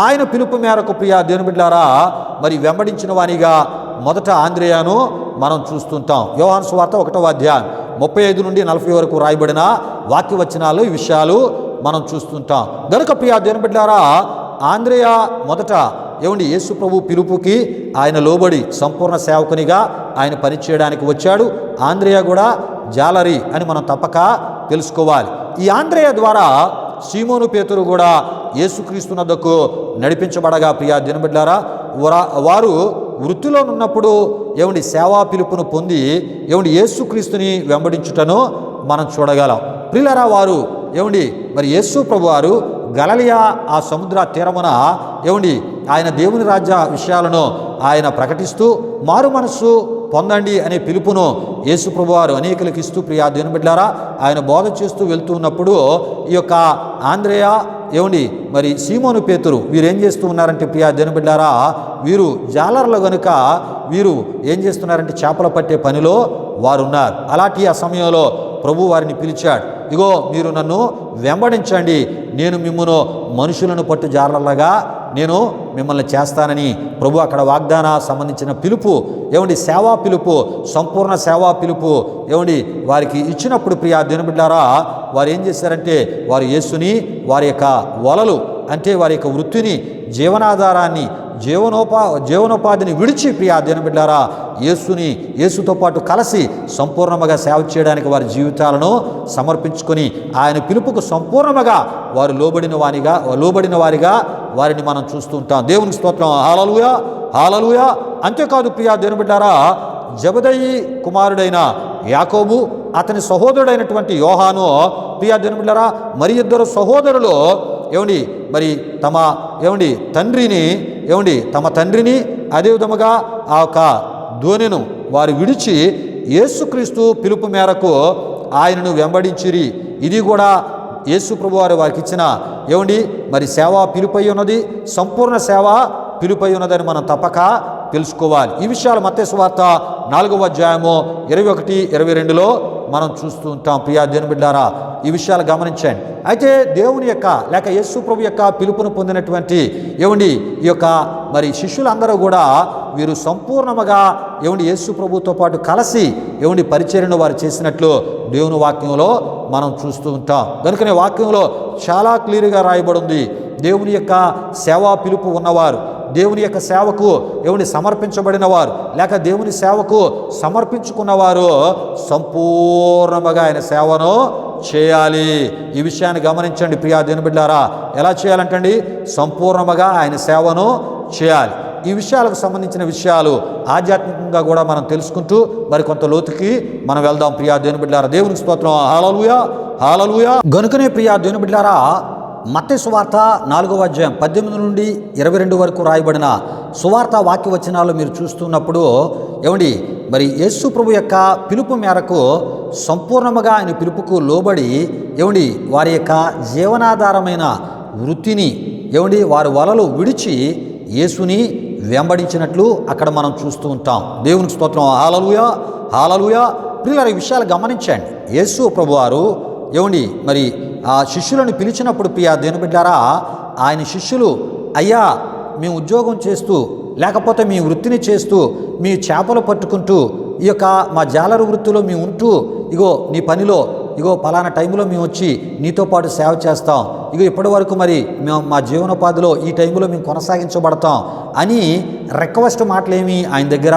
ఆయన పిలుపు మేరకు ప్రియా దేవుని బిడ్డలారా మరి వెంబడించిన వానిగా మొదట ఆంద్రేయను మనం చూస్తుంటాం. యోహాను సువార్త 1వ అధ్యాయం 35 నుండి 40 వరకు రాయబడిన వాక్యవచనాలు ఈ విషయాలు మనం చూస్తుంటాం. గనుక ప్రియా దేవుని బిడ్డలారా, ఆంద్రేయ మొదట ఏమండి యేసు ప్రభు పిలుపుకి ఆయన లోబడి సంపూర్ణ సేవకునిగా ఆయన పనిచేయడానికి వచ్చాడు. ఆంద్రేయ కూడా జాలరి అని మనం తప్పక తెలుసుకోవాలి. ఈ ఆంద్రేయ ద్వారా సీమోను పేతురు కూడా యేసుక్రీస్తునద్దకు నడిపించబడగా ప్రియా దేవుని బిడ్డలారా వారు వృత్తిలో ఉన్నప్పుడు ఏమండి సేవా పిలుపును పొంది ఏమండి యేసుక్రీస్తుని వెంబడించుటను మనం చూడగలం. ప్రియులారా, వారు ఏమండి మరి యేసు ప్రభు వారు గలిలయ ఆ సముద్ర తీరమున ఏమండి ఆయన దేవుని రాజ్య విషయాలను ఆయన ప్రకటిస్తూ మారు మనస్సు పొందండి అనే పిలుపును యేసు ప్రభువారు అనేకులకు ఇస్తూ ప్రియా దేవుని బిడ్డలారా ఆయన బోధ చేస్తూ వెళ్తూ ఉన్నప్పుడు ఈ యొక్క ఆంద్రేయ ఏమండి మరి సీమోను పేతురు వీరేం చేస్తూ ఉన్నారంటే ప్రియా దేవుని బిడ్డలారా వీరు జాలర్లు గనుక వీరు ఏం చేస్తున్నారంటే చేపలు పట్టే పనిలో వారు ఉన్నారు. అలాంటి ఆ సమయంలో ప్రభు వారిని పిలిచాడు. ఇగో మీరు నన్ను వెంబడించండి, నేను మిమ్మల్ని మనుషులను పట్టు జాలర్లుగా నేను మిమ్మల్ని చేస్తానని ప్రభు అక్కడ వాగ్దాన సంబంధించిన పిలుపు ఏమండి సేవా పిలుపు సంపూర్ణ సేవా పిలుపు ఏమండి వారికి ఇచ్చినప్పుడు ప్రియా దేవుని బిడ్డలారా వారు ఏం చేశారంటే వారు యేసుని వారి యొక్క వలలు అంటే వారి యొక్క వృత్తిని జీవనాధారాన్ని జీవనోపాధిని విడిచి ప్రియా దేవుని బిడ్డలారా యేసుతో పాటు కలిసి సంపూర్ణముగా సేవ చేయడానికి వారి జీవితాలను సమర్పించుకొని ఆయన పిలుపుకు సంపూర్ణముగా వారు లోబడిన వారిగా వారిని మనం చూస్తూ ఉంటాం. దేవునికి స్తోత్రం. హల్లెలూయా, హల్లెలూయా. అంతేకాదు ప్రియా దేవుని బిడ్డలారా జబదయి కుమారుడైన యాకోబు అతని సహోదరుడైనటువంటి యోహాను ప్రియా దేవుని బిడ్డలారా మరి ఇద్దరు సహోదరులు ఏమండి మరి తమ తండ్రిని అదే విధముగా ఆ యొక్క ధోనిను వారు విడిచి యేసుక్రీస్తు పిలుపు మేరకు ఆయనను వెంబడించిరి. ఇది కూడా యేసు ప్రభు వారికి ఇచ్చిన మరి సేవ పిలుపై ఉన్నది, సంపూర్ణ సేవ పిలుపై ఉన్నదని మనం తప్పక తెలుసుకోవాలి. ఈ విషయాలు మత్తయి సువార్త 4వ అధ్యాయము 21, 22లో మనం చూస్తూ ఉంటాం. ప్రియా దేవుని బిడ్డారా, ఈ విషయాలు గమనించండి. అయితే దేవుని యొక్క లేక యేసు ప్రభు యొక్క పిలుపును పొందినటువంటి ఈ యొక్క మరి శిష్యులందరూ కూడా వీరు సంపూర్ణముగా యేసు ప్రభుతో పాటు కలిసి పరిచర్యను వారు చేసినట్లు దేవుని వాక్యంలో మనం చూస్తూ ఉంటాం. కనుకనే వాక్యంలో చాలా క్లియర్గా రాయబడి ఉంది. దేవుని యొక్క సేవా పిలుపు ఉన్నవారు, దేవుని యొక్క సేవకు సమర్పించబడిన వారు లేక దేవుని సేవకు సమర్పించుకున్నవారు సంపూర్ణముగా ఆయన సేవను చేయాలి. ఈ విషయాన్ని గమనించండి ప్రియా దేవుని బిడ్డారా. ఎలా చేయాలంటండి? సంపూర్ణముగా ఆయన సేవను చేయాలి. ఈ విషయాలకు సంబంధించిన విషయాలు ఆధ్యాత్మికంగా కూడా మనం తెలుసుకుంటూ మరి కొంత లోతుకి మనం వెళ్దాం. ప్రియా దేవుని బిడ్డారా, దేవునికి స్తోత్రం. హల్లెలూయా, హల్లెలూయా. గనుకనే ప్రియా దేవుని బిడ్డారా, మత్తయి సువార్త 4వ అధ్యాయం 18 నుండి 22 వరకు రాయబడిన సువార్త వాక్య వచనాలు మీరు చూస్తున్నప్పుడు మరి యేసు ప్రభు యొక్క పిలుపు మేరకు సంపూర్ణముగా ఆయన పిలుపుకు లోబడి వారి యొక్క జీవనాధారమైన వృత్తిని వారి వలలు విడిచి యేసుని వెంబడించినట్లు అక్కడ మనం చూస్తూ ఉంటాం. దేవునికి స్తోత్రం. హల్లెలూయా, హల్లెలూయా. ప్రియులారా, ఈ విషయాలు గమనించండి. యేసు ప్రభువారు మరి ఆ శిష్యులను పిలిచినప్పుడు ప్రియా దేవుని బిడ్డారా, ఆయన శిష్యులు అయ్యా మేము ఉద్యోగం చేస్తూ లేకపోతే మీ వృత్తిని చేస్తూ మీ చేపలు పట్టుకుంటూ ఈ యొక్క మా జాలరు వృత్తిలో మేము ఉంటూ నీ పనిలో పలానా టైంలో మేము వచ్చి నీతో పాటు సేవ చేస్తాం, ఇప్పటి వరకు మరి మేము మా జీవనోపాధిలో ఈ టైంలో మేము కొనసాగించబడతాం అని రిక్వెస్ట్ మాటలేమీ ఆయన దగ్గర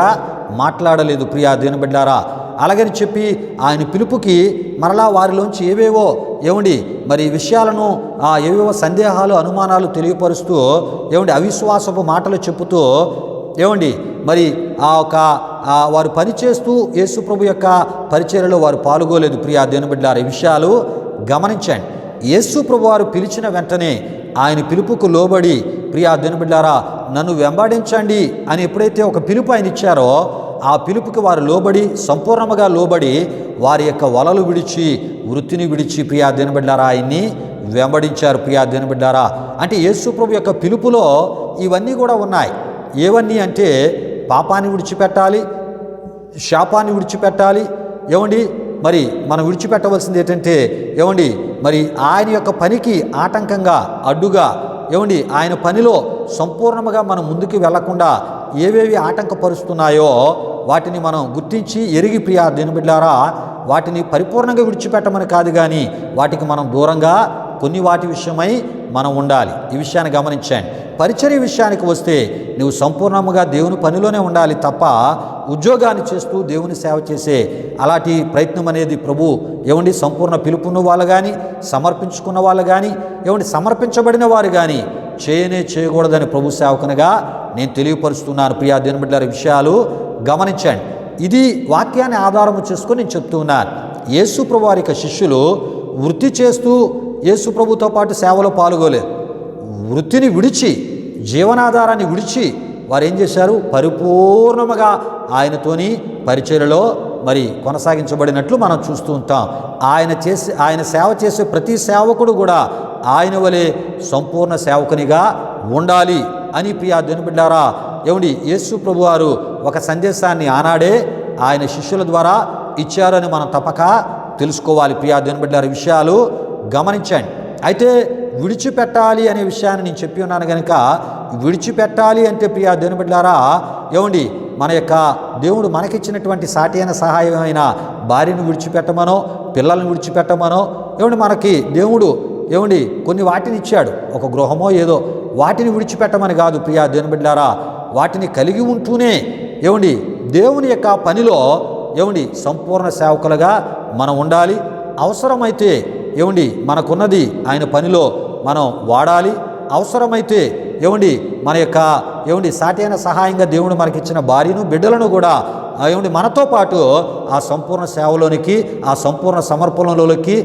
మాట్లాడలేదు ప్రియా దేవుని బిడ్డారా. అలాగని చెప్పి ఆయన పిలుపుకి మరలా వారిలోంచి ఏవేవో మరి విషయాలను ఏవేవో సందేహాలు అనుమానాలు తెలియపరుస్తూ అవిశ్వాసపు మాటలు చెప్పుతూ మరి వారు పనిచేస్తూ యేసు ప్రభు యొక్క పరిచర్యలో వారు పాల్గొలేదు ప్రియా దేవుని బిడ్డలారా. ఈ విషయాలు గమనించండి. యేసు ప్రభు వారు పిలిచిన వెంటనే ఆయన పిలుపుకు లోబడి ప్రియా దేవుని బిడ్డలారా నన్ను వెంబడించండి అని ఎప్పుడైతే ఒక పిలుపు ఆయన ఇచ్చారో ఆ పిలుపుకి వారు లోబడి సంపూర్ణముగా లోబడి వారి యొక్క వలలు విడిచి వృత్తిని విడిచి ప్రియా దేవుని బిడ్డలారా ఆయన్ని వెంబడించారు. ప్రియా దేవుని బిడ్డలారా, అంటే యేసు ప్రభు యొక్క పిలుపులో ఇవన్నీ కూడా ఉన్నాయి. ఏవన్నీ అంటే పాపాన్ని విడిచిపెట్టాలి, శాపాన్ని విడిచిపెట్టాలి. మరి మనం విడిచిపెట్టవలసింది ఏంటంటే మరి ఆయన యొక్క పనికి ఆటంకంగా అడ్డుగా ఆయన పనిలో సంపూర్ణముగా మనం ముందుకు వెళ్లకుండా ఏవేవి ఆటంకపరుస్తున్నాయో వాటిని మనం గుర్తించి ఎరిగి ప్రియా దేవుని బిడ్డలారా వాటిని పరిపూర్ణంగా విడిచిపెట్టమని కాదు, కానీ వాటికి మనం దూరంగా కొన్ని వాటి విషయమై మనం ఉండాలి. ఈ విషయాన్ని గమనించండి. పరిచర్య విషయానికి వస్తే నువ్వు సంపూర్ణముగా దేవుని పనిలోనే ఉండాలి తప్ప ఉద్యోగాన్ని చేస్తూ దేవుని సేవ చేసే అలాంటి ప్రయత్నం అనేది ప్రభు సంపూర్ణ పిలుపున్న వాళ్ళు కానీ సమర్పించుకున్న వాళ్ళు కానీ సమర్పించబడిన వారు కానీ చేయకూడదని ప్రభు సేవకునిగా నేను తెలియపరుస్తున్నాను. ప్రియా దేవుని బిడ్డలారా, విషయాలు గమనించండి. ఇది వాక్యాన్ని ఆధారము చేసుకొని నేను చెప్తూ ఉన్నాను. యేసు ప్రభు వారి యొక్క శిష్యులు వృత్తి చేస్తూ యేసు ప్రభుతో పాటు సేవలో పాల్గొలేదు. వృత్తిని విడిచి జీవనాధారాన్ని విడిచి వారు ఏం చేశారు? పరిపూర్ణముగా ఆయనతోని పరిచర్యలో మరి కొనసాగించబడినట్లు మనం చూస్తూ ఉంటాం. ఆయన సేవ చేసే ప్రతి సేవకుడు కూడా ఆయన వలె సంపూర్ణ సేవకునిగా ఉండాలి అని ప్రియా దేవుని బిడ్డలారా యేసు ప్రభువారు ఒక సందేశాన్ని ఆనాడే ఆయన శిష్యుల ద్వారా ఇచ్చారని మనం తప్పక తెలుసుకోవాలి. ప్రియా దేవుని బిడ్డలారా, విషయాలు గమనించండి. అయితే విడిచిపెట్టాలి అనే విషయాన్ని నేను చెప్పి ఉన్నాను కనుక విడిచిపెట్టాలి అంటే ప్రియా దేవుని బిడ్డలారా మన యొక్క దేవుడు మనకిచ్చినటువంటి సాటి అయిన సహాయమైన భార్యను విడిచిపెట్టమనో పిల్లల్ని విడిచిపెట్టమనో మనకి దేవుడు కొన్ని వాటిని ఇచ్చాడు, ఒక గృహమో ఏదో, వాటిని విడిచిపెట్టమని కాదు ప్రియా దేవుని బిడ్డలారా. వాటిని కలిగి ఉంటూనే దేవుని యొక్క పనిలో సంపూర్ణ సేవకులుగా మనం ఉండాలి. అవసరమైతే మనకున్నది ఆయన పనిలో మనం వాడాలి. అవసరమైతే మన యొక్క సాటి అయిన సహాయంగా దేవుడు మనకిచ్చిన భార్యను బిడ్డలను కూడా మనతో పాటు ఆ సంపూర్ణ సేవలోనికి ఆ సంపూర్ణ సమర్పణలోకి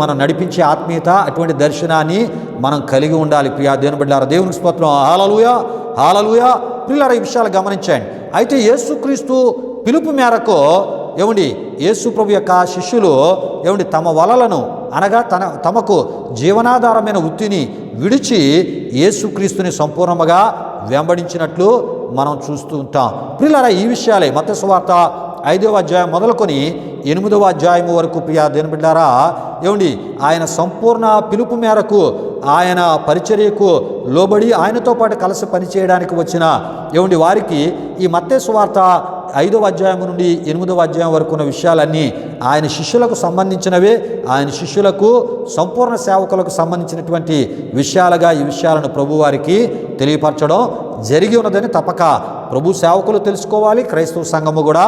మనం నడిపించే ఆత్మీయత అటువంటి దర్శనాన్ని మనం కలిగి ఉండాలి. ప్రియా దేవుని బిడ్డలారా, దేవునికి స్తోత్రం. హల్లెలూయా, హల్లెలూయా. ప్రియులారా, ఈ విషయాలు గమనించండి. అయితే యేసుక్రీస్తు పిలుపు మేరకు ఏమండి యేసు ప్రభు యొక్క శిష్యులు ఏమండి తమ వలలను అనగా తమకు జీవనాధారమైన వృత్తిని విడిచి యేసుక్రీస్తుని సంపూర్ణముగా వెంబడించినట్లు మనం చూస్తూ ఉంటాం. ప్రియులారా, ఈ విషయాలే మత్తయి సువార్త 5వ అధ్యాయం మొదలుకొని 8వ అధ్యాయం వరకు ప్రియా దేవుని బిడ్డలారా, ఏమండి ఆయన సంపూర్ణ పిలుపు మేరకు ఆయన పరిచర్యకు లోబడి ఆయనతో పాటు కలిసి పనిచేయడానికి వచ్చిన ఏమండి వారికి ఈ మత్తయి సువార్త 5వ అధ్యాయం నుండి 8వ అధ్యాయం వరకు ఉన్న విషయాలన్నీ ఆయన శిష్యులకు సంబంధించినవే. ఆయన శిష్యులకు సంపూర్ణ సేవకులకు సంబంధించినటువంటి విషయాలుగా ఈ విషయాలను ప్రభు వారికి తెలియపరచడం జరిగి ఉన్నదని తప్పక ప్రభు సేవకులు తెలుసుకోవాలి, క్రైస్తవ సంఘము కూడా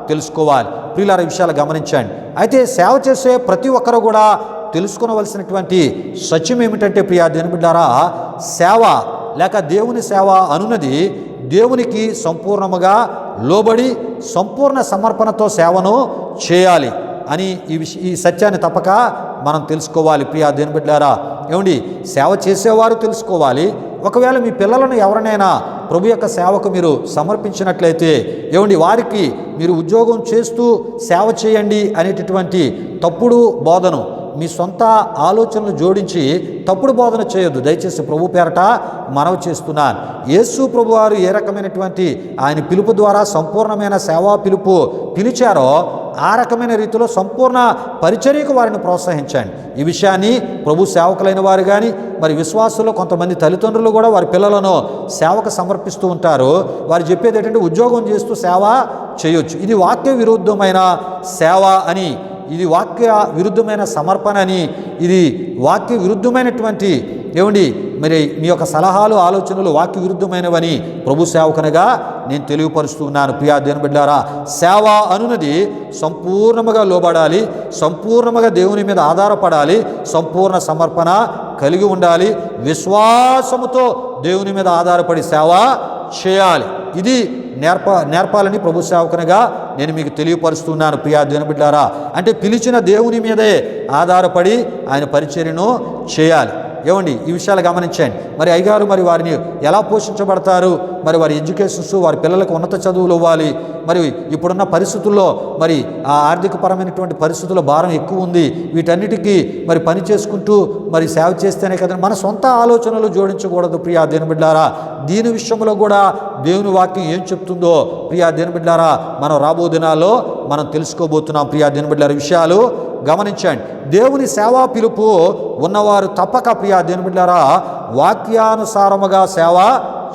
తెలుసుకోవాలి. ప్రియులారా, ఈ విషయాలు గమనించండి. అయితే సేవ చేసే ప్రతి ఒక్కరు కూడా తెలుసుకునవలసినటువంటి సత్యం ఏమిటంటే ప్రియా దేవుని బిడ్డారా, సేవ లేక దేవుని సేవ అనున్నది దేవునికి సంపూర్ణముగా లోబడి సంపూర్ణ సమర్పణతో సేవను చేయాలి అని ఈ సత్యాన్ని తప్పక మనం తెలుసుకోవాలి. ప్రియా దేవుని బిడ్డలారా, ఏమండి సేవ చేసేవారు తెలుసుకోవాలి. ఒకవేళ మీ పిల్లలను ఎవరినైనా ప్రభు యొక్క సేవకు మీరు సమర్పించినట్లయితే ఏమండి వారికి మీరు ఉద్యోగం చేస్తూ సేవ చేయండి అనేటటువంటి తప్పుడు బోధను మీ సొంత ఆలోచనలు జోడించి తప్పుడు బోధన చేయొద్దు. దయచేసి ప్రభు పేరట మనవి చేస్తున్నాను. యేసు ప్రభు వారు ఏ రకమైనటువంటి ఆయన పిలుపు ద్వారా సంపూర్ణమైన సేవా పిలిచారో ఆ రకమైన రీతిలో సంపూర్ణ పరిచర్యకు వారిని ప్రోత్సహించండి. ఈ విషయాన్ని ప్రభు సేవకులైన వారు కానీ మరి విశ్వాసులు కొంతమంది తల్లిదండ్రులు కూడా వారి పిల్లలను సేవకు సమర్పిస్తూ ఉంటారు. వారు చెప్పేది ఏంటంటే ఉద్యోగం చేస్తూ సేవ చేయొచ్చు. ఇది వాక్య విరుద్ధమైన సేవ అని, ఇది వాక్య విరుద్ధమైన సమర్పణ అని, ఇది వాక్య విరుద్ధమైనటువంటి ఏమండి మరి మీ యొక్క సలహాలు ఆలోచనలు వాక్య విరుద్ధమైనవని ప్రభు సేవకునిగా నేను తెలియపరుస్తున్నాను. ప్రియా దేవుని బిడ్డలారా, సేవ అనున్నది సంపూర్ణముగా లోబడాలి, సంపూర్ణముగా దేవుని మీద ఆధారపడాలి, సంపూర్ణ సమర్పణ కలిగి ఉండాలి, విశ్వాసముతో దేవుని మీద ఆధారపడి సేవ చేయాలి. ఇది నేర్పాలని ప్రభు సేవకునిగా నేను మీకు తెలియపరుస్తున్నాను. ప్రియా దేవుని బిడ్డలారా, అంటే పిలిచిన దేవుని మీదే ఆధారపడి ఆయన పరిచర్యను చేయాలి. ఏమండి ఈ విషయాలు గమనించండి. మరి అయ్యగారు మరి వారిని ఎలా పోషించబడతారు, మరి వారి ఎడ్యుకేషన్స్, వారి పిల్లలకు ఉన్నత చదువులు ఇవ్వాలి. మరి ఇప్పుడున్న పరిస్థితుల్లో మరి ఆ ఆర్థికపరమైనటువంటి పరిస్థితుల్లో భారం ఎక్కువ ఉంది. వీటన్నిటికీ మరి పని చేసుకుంటూ మరి సేవ చేస్తేనే కదా, మన సొంత ఆలోచనలు జోడించకూడదు. ప్రియా దేవుని బిడ్డలారా, దీని విషయంలో కూడా దేవుని వాక్యం ఏం చెప్తుందో ప్రియా దేవుని బిడ్డలారా మనం రాబో దినాల్లో మనం తెలుసుకోబోతున్నాం. ప్రియా దేవుని బిడ్డలారా, విషయాలు గమనించండి. దేవుని సేవా పిలుపు ఉన్నవారు తప్పక ప్రియా దేవుని బిడ్డలారా వాక్యానుసారముగా సేవ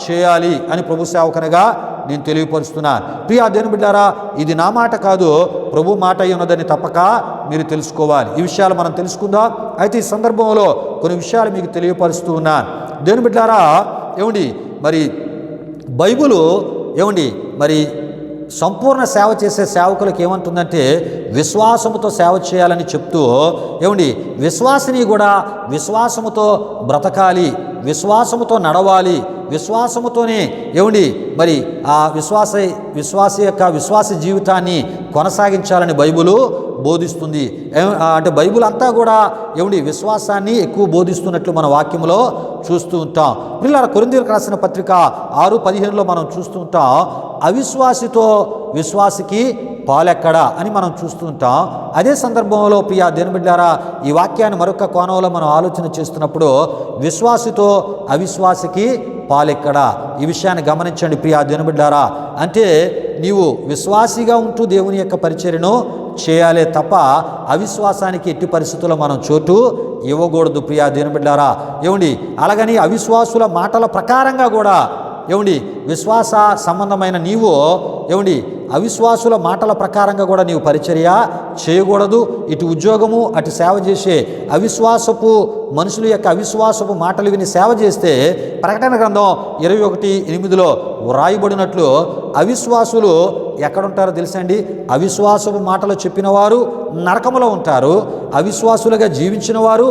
చేయాలి అని ప్రభు సేవకునిగా నేను తెలియపరుస్తున్నాను. ప్రియా దేవుని బిడ్డలారా, ఇది నా మాట కాదు, ప్రభు మాట అయి ఉన్నదని తప్పక మీరు తెలుసుకోవాలి. ఈ విషయాలు మనం తెలుసుకుందాం. అయితే ఈ సందర్భంలో కొన్ని విషయాలు మీకు తెలియపరుస్తూ ఉన్నాను. దేవుని బిడ్డలారా, ఏమండి మరి బైబిలు ఏమండి మరి సంపూర్ణ సేవ చేసే సేవకులకు ఏమంటుందంటే విశ్వాసముతో సేవ చేయాలని చెప్తూ ఏమండి విశ్వాసిని కూడా విశ్వాసముతో బ్రతకాలి, విశ్వాసముతో నడవాలి, విశ్వాసముతోనే ఏమండి మరి ఆ విశ్వాసి యొక్క విశ్వాస జీవితాన్ని కొనసాగించాలని బైబిలు బోధిస్తుంది. అంటే బైబిల్ అంతా కూడా ఏమండి విశ్వాసాన్ని ఎక్కువ బోధిస్తున్నట్లు మన వాక్యంలో చూస్తూ ఉంటాం. పిల్లల కొరింథీయులకు రాసిన పత్రిక 6:15 మనం చూస్తూ ఉంటాం, అవిశ్వాసితో విశ్వాసికి పాలెక్కడా అని మనం చూస్తూ ఉంటాం. అదే సందర్భంలో ప్రియా దేవుని బిడ్డలారా ఈ వాక్యాన్ని మరొక కోణంలో మనం ఆలోచన చేస్తున్నప్పుడు విశ్వాసితో అవిశ్వాసికి పాలెక్కడా, ఈ విషయాన్ని గమనించండి ప్రియా దేవుని బిడ్డలారా. అంటే నీవు విశ్వాసిగా ఉంటూ దేవుని యొక్క పరిచర్యను చేయాలే తప్ప అవిశ్వాసానికి ఎట్టి పరిస్థితుల్లో మనం చోటు ఇవ్వకూడదు. ప్రియా దేవుని బిడ్డలారా, ఏమండి అలాగని అవిశ్వాసుల మాటల ప్రకారంగా కూడా ఏమండి విశ్వాస సంబంధమైన నీవు ఏమండి అవిశ్వాసుల మాటల ప్రకారంగా కూడా నీవు పరిచర్య చేయకూడదు. ఇటు ఉద్యోగము అటు సేవ చేసే అవిశ్వాసపు మనుషుల యొక్క అవిశ్వాసపు మాటలు విని సేవ చేస్తే ప్రకటన గ్రంథం 21:8 వ్రాయబడినట్లు అవిశ్వాసులు ఎక్కడుంటారో తెలుసండి? అవిశ్వాసపు మాటలు చెప్పిన వారు నరకములో ఉంటారు, అవిశ్వాసులుగా జీవించిన వారు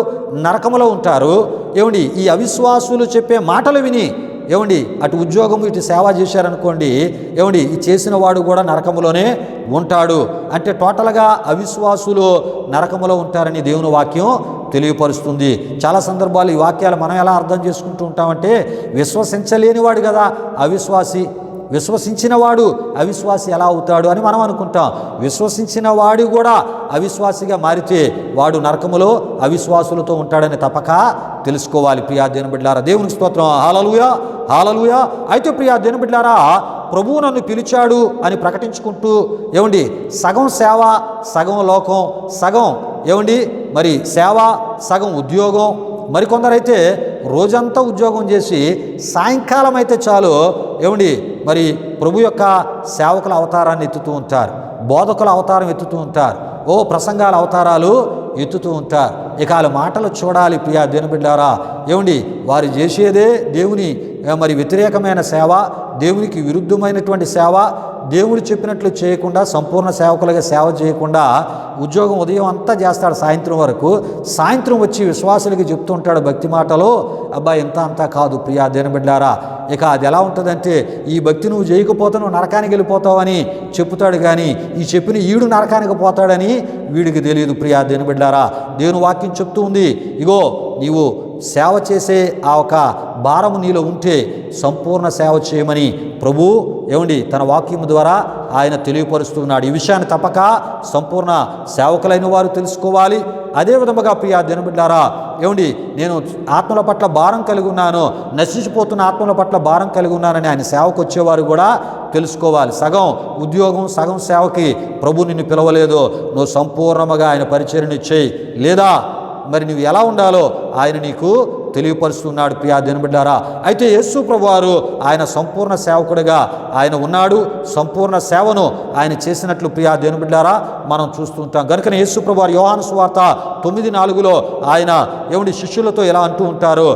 నరకములో ఉంటారు. ఏమండి ఈ అవిశ్వాసులు చెప్పే మాటలు విని ఏమండి అటు ఉద్యోగము ఇటు సేవ చేశారనుకోండి, ఏమండి ఈ చేసిన వాడు కూడా నరకములోనే ఉంటాడు. అంటే టోటల్గా అవిశ్వాసులు నరకములో ఉంటారని దేవుని వాక్యం తెలియపరుస్తుంది. చాలా సందర్భాలు ఈ వాక్యాలు మనం ఎలా అర్థం చేసుకుంటూ ఉంటామంటే విశ్వసించలేనివాడు కదా అవిశ్వాసి, విశ్వసించిన వాడు అవిశ్వాసి ఎలా అవుతాడు అని మనం అనుకుంటాం. విశ్వసించిన వాడు కూడా అవిశ్వాసిగా మారితే వాడు నరకములో అవిశ్వాసులతో ఉంటాడని తప్పక తెలుసుకోవాలి. ప్రియా దేవుని బిడ్డలారా, దేవునికి స్తోత్రం. హల్లెలూయా, హల్లెలూయా. అయితే ప్రియా దేవుని బిడ్డలారా, ప్రభువు నన్ను పిలిచాడు అని ప్రకటించుకుంటూ ఏమండి సగం సేవ సగం లోకం, సగం ఏమండి మరి సేవ సగం ఉద్యోగం, మరికొందరైతే రోజంతా ఉద్యోగం చేసి సాయంకాలం అయితే చాలు ఏమండి మరి ప్రభు యొక్క సేవకుల అవతారాన్ని ఎత్తుతూ ఉంటారు, బోధకుల అవతారం ఎత్తుతూ ఉంటారు, ప్రసంగాల అవతారాలు ఎత్తుతూ ఉంటారు. ఇక వాళ్ళ మాటలు చూడాలి. ప్రియా దేవుని బిడ్డలారా, ఏమండి వారు చేసేదే దేవుని మరి వ్యతిరేకమైన సేవ, దేవునికి విరుద్ధమైనటువంటి సేవ, దేవుడు చెప్పినట్లు చేయకుండా సంపూర్ణ సేవకులుగా సేవ చేయకుండా ఉద్యోగం ఉదయం అంతా చేస్తాడు సాయంత్రం వరకు. సాయంత్రం వచ్చి విశ్వాసులకి చెప్తూ ఉంటాడు భక్తి మాటలు. అబ్బాయి ఇంత అంతా కాదు ప్రియా దేవుని బిడ్డలారా. ఇక అది ఎలా ఉంటుందంటే ఈ భక్తి నువ్వు చేయకపోతే నువ్వు నరకానికి వెళ్ళిపోతావని చెప్తాడు, కానీ ఈ చెప్పిన ఈడు నరకానికి పోతాడని వీడికి తెలియదు. ప్రియా దేవుని బిడ్డలారా, దేవుని వాక్యం చెప్తూ ఉంది, ఇగో నీవు సేవ చేసే ఆ ఒక భారము నీలో ఉంటే సంపూర్ణ సేవ చేయమని ప్రభు ఏమండి తన వాక్యం ద్వారా ఆయన తెలియపరుస్తున్నాడు. ఈ విషయాన్ని తప్పక సంపూర్ణ సేవకులైన వారు తెలుసుకోవాలి. అదే విధముగా ప్రియా దేవుని బిడ్డలారా, ఏమండి నేను ఆత్మల పట్ల భారం కలిగి ఉన్నాను, నశించిపోతున్న ఆత్మల పట్ల భారం కలిగి ఉన్నానని ఆయన సేవకు వచ్చేవారు కూడా తెలుసుకోవాలి. సగం ఉద్యోగం సగం సేవకి ప్రభు నిన్ను పిలవలేదు, నువ్వు సంపూర్ణముగా ఆయన పరిచర్యను చేయి, లేదా మరి నువ్వు ఎలా ఉండాలో ఆయన నీకు తెలియపరుస్తున్నాడు. ప్రియా దేవుని బిడ్డలారా, అయితే యేసు ప్రభువారు ఆయన సంపూర్ణ సేవకుడిగా ఆయన ఉన్నాడు. సంపూర్ణ సేవను ఆయన చేసినట్లు ప్రియా దేవుని బిడ్డలారా మనం చూస్తుంటాం. కనుక యేసు ప్రభువారు యోహాను సువార్త 9:4 ఆయన ఏమండి శిష్యులతో ఎలా అంటూ ఉంటారు,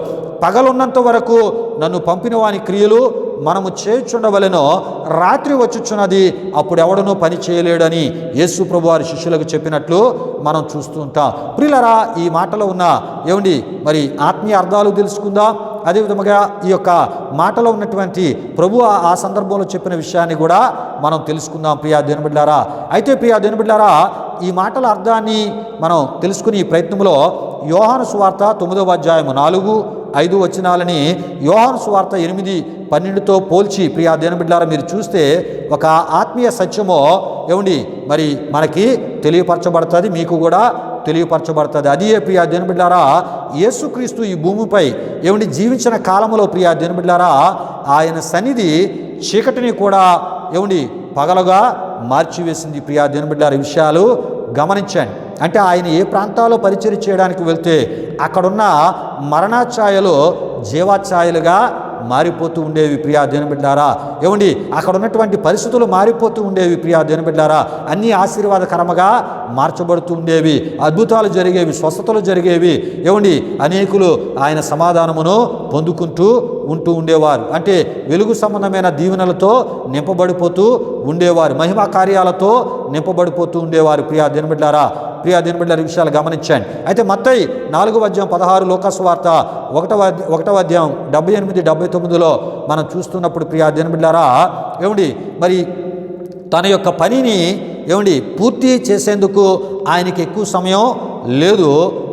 పగలున్నంత వరకు నన్ను పంపిన వాని క్రియలు మనము చేయుచుండవలెనో, రాత్రి వచ్చుచున్నది అప్పుడు ఎవడనూ పని చేయలేడని యేసు ప్రభువారి శిష్యులకు చెప్పినట్లు మనం చూస్తూ ఉంటాం. ప్రియులారా, ఈ మాటలో ఉన్న ఏమండి మరి ఆత్మీయ అర్థాలు తెలుసుకుందాం. అదేవిధముగా ఈ యొక్క మాటలో ఉన్నటువంటి ప్రభు ఆ సందర్భంలో చెప్పిన విషయాన్ని కూడా మనం తెలుసుకుందాం. ప్రియా దేవుని బిడ్డలారా, అయితే ప్రియా దేవుని బిడ్డలారా, ఈ మాటల అర్థాన్ని మనం తెలుసుకుని ఈ ప్రయత్నంలో యోహాను సువార్త 9:4-5 వచనాలని యోహాను సువార్త 8:12తో పోల్చి ప్రియా దేవుని బిడ్డలారా మీరు చూస్తే ఒక ఆత్మీయ సత్యమో ఏమండి మరి మనకి తెలియపరచబడుతుంది, మీకు కూడా తెలియపరచబడుతుంది. అది ప్రియా దేవుని బిడ్డలారా యేసుక్రీస్తు ఈ భూమిపై ఏమండి జీవించిన కాలంలో ప్రియా దేవుని బిడ్డలారా ఆయన సన్నిధి చీకటిని కూడా ఏమండి పగలుగా మార్చివేసింది. ప్రియా దేవుని బిడ్డలారా ఈ విషయాలు గమనించండి. అంటే ఆయన ఏ ప్రాంతాల్లో పరిచర్య చేయడానికి వెళ్తే అక్కడున్న మరణాఛాయలు జీవాఛాయలుగా మారిపోతూ ఉండేవి. ప్రియా దేవుని బిడ్డలారా ఏమండి అక్కడ ఉన్నటువంటి పరిస్థితులు మారిపోతూ ఉండేవి. ప్రియా దేవుని బిడ్డలారా అన్నీ ఆశీర్వాదకరముగా మార్చబడుతూ ఉండేవి, అద్భుతాలు జరిగేవి, స్వస్థతలు జరిగేవి. ఏమండి అనేకులు ఆయన సమాధానమును పొందుకుంటూ ఉంటూ ఉండేవారు. అంటే వెలుగు సంబంధమైన దీవెనలతో నింపబడిపోతూ ఉండేవారు, మహిమా కార్యాలతో నింపబడిపోతూ ఉండేవారు. ప్రియా దేవుని బిడ్డలారా ఈ విషయాలు గమనించండి. అయితే మత్తయి 4:16 లోకాసువార్త 1:78-79 మనం చూస్తున్నప్పుడు ప్రియా దేవుని బిడ్డలారా ఏమండి మరి తన యొక్క పనిని ఏమండి పూర్తి చేసేందుకు ఆయనకి ఎక్కువ సమయం లేదు.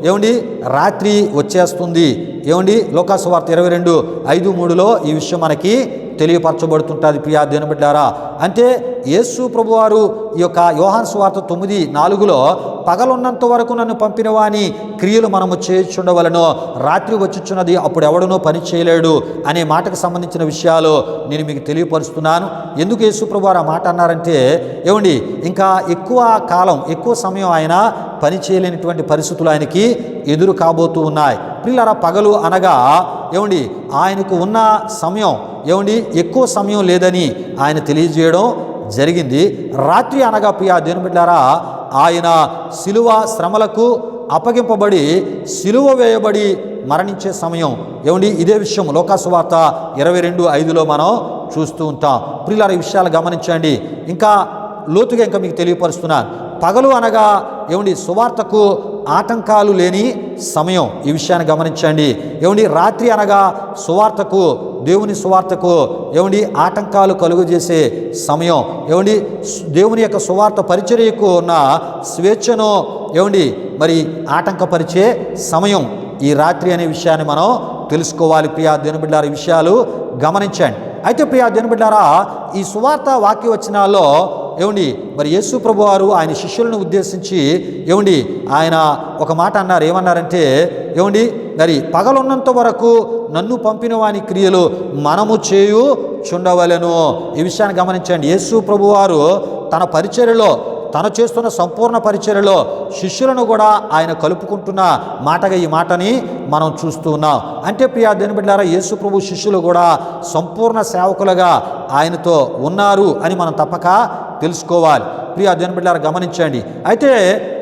ఏమండి రాత్రి వచ్చేస్తుంది. ఏమండి లోకాసువార్త 22:5-3 ఈ విషయం మనకి తెలియపరచబడుతుంటుంది. ప్రియా దేవుని బిడ్డలారా అంటే యేసు ప్రభువారు ఈ యొక్క యోహాను సువార్త 9:4 పగలున్నంత వరకు నన్ను పంపిన వాని క్రియలు మనము చేయుచుండవలెనో, రాత్రి వచ్చుచున్నది అప్పుడు ఎవడనో పని చేయలేడు అనే మాటకు సంబంధించిన విషయాలు నేను మీకు తెలియపరుస్తున్నాను. ఎందుకు యేసు ప్రభువారు ఆ మాట అన్నారంటే ఏమండి ఇంకా ఎక్కువ కాలం ఎక్కువ సమయం ఆయన పని చేయలేనటువంటి పరిస్థితులు ఆయనకి ఎదురు కాబోతూ ఉన్నాయి. ప్రియులారా పగలు అనగా ఏమండి ఆయనకు ఉన్న సమయం ఏమండి ఎక్కువ సమయం లేదని ఆయన తెలియజేయడం జరిగింది. రాత్రి అనగా ప్రియా దేవుని బిడ్డలారా ఆయన శిలువ శ్రమలకు అప్పగింపబడి శిలువ వేయబడి మరణించే సమయం. ఏమండి ఇదే విషయం లోకాసువార్త 22:5 మనం చూస్తూ ఉంటాం. ప్రియులారా ఈ విషయాలు గమనించండి. ఇంకా లోతుగా ఇంకా మీకు తెలియపరుస్తున్నాను. పగలు అనగా ఏమండి సువార్తకు ఆటంకాలు లేని సమయం. ఈ విషయాన్ని గమనించండి. ఏమండి రాత్రి అనగా సువార్తకు దేవుని సువార్తకు ఏమండి ఆటంకాలు కలుగజేసే సమయం. ఏమండి దేవుని యొక్క సువార్త పరిచర్యకు ఉన్న స్వేచ్ఛను ఏమండి మరి ఆటంకపరిచే సమయం ఈ రాత్రి అనే విషయాన్ని మనం తెలుసుకోవాలి. ప్రియా దేవుని బిడ్డలారా ఈ విషయాలు గమనించండి. అయితే ప్రియా దేవుని బిడ్డలారా, ఈ సువార్త వాక్య వచనాల్లో ఏమండి మరి యేసు ప్రభు వారు ఆయన శిష్యులను ఉద్దేశించి ఏమండి ఆయన ఒక మాట అన్నారు. ఏమన్నారంటే ఏమండి మరి పగలున్నంత వరకు నన్ను పంపిన వాని క్రియలు మనము చేయుచుండవలెను. ఈ విషయాన్ని గమనించండి. యేసు ప్రభు వారు తన పరిచర్యలో, తను చేస్తున్న సంపూర్ణ పరిచర్యలో శిష్యులను కూడా ఆయన కలుపుకుంటున్న మాటగా ఈ మాటని మనం చూస్తూ ఉన్నాం. అంటే ప్రియా దేవుని బిడ్డలారా, యేసు ప్రభు శిష్యులు కూడా సంపూర్ణ సేవకులుగా ఆయనతో ఉన్నారు అని మనం తప్పక తెలుసుకోవాలి. ప్రియా దేవుని బిడ్డలారా గమనించండి. అయితే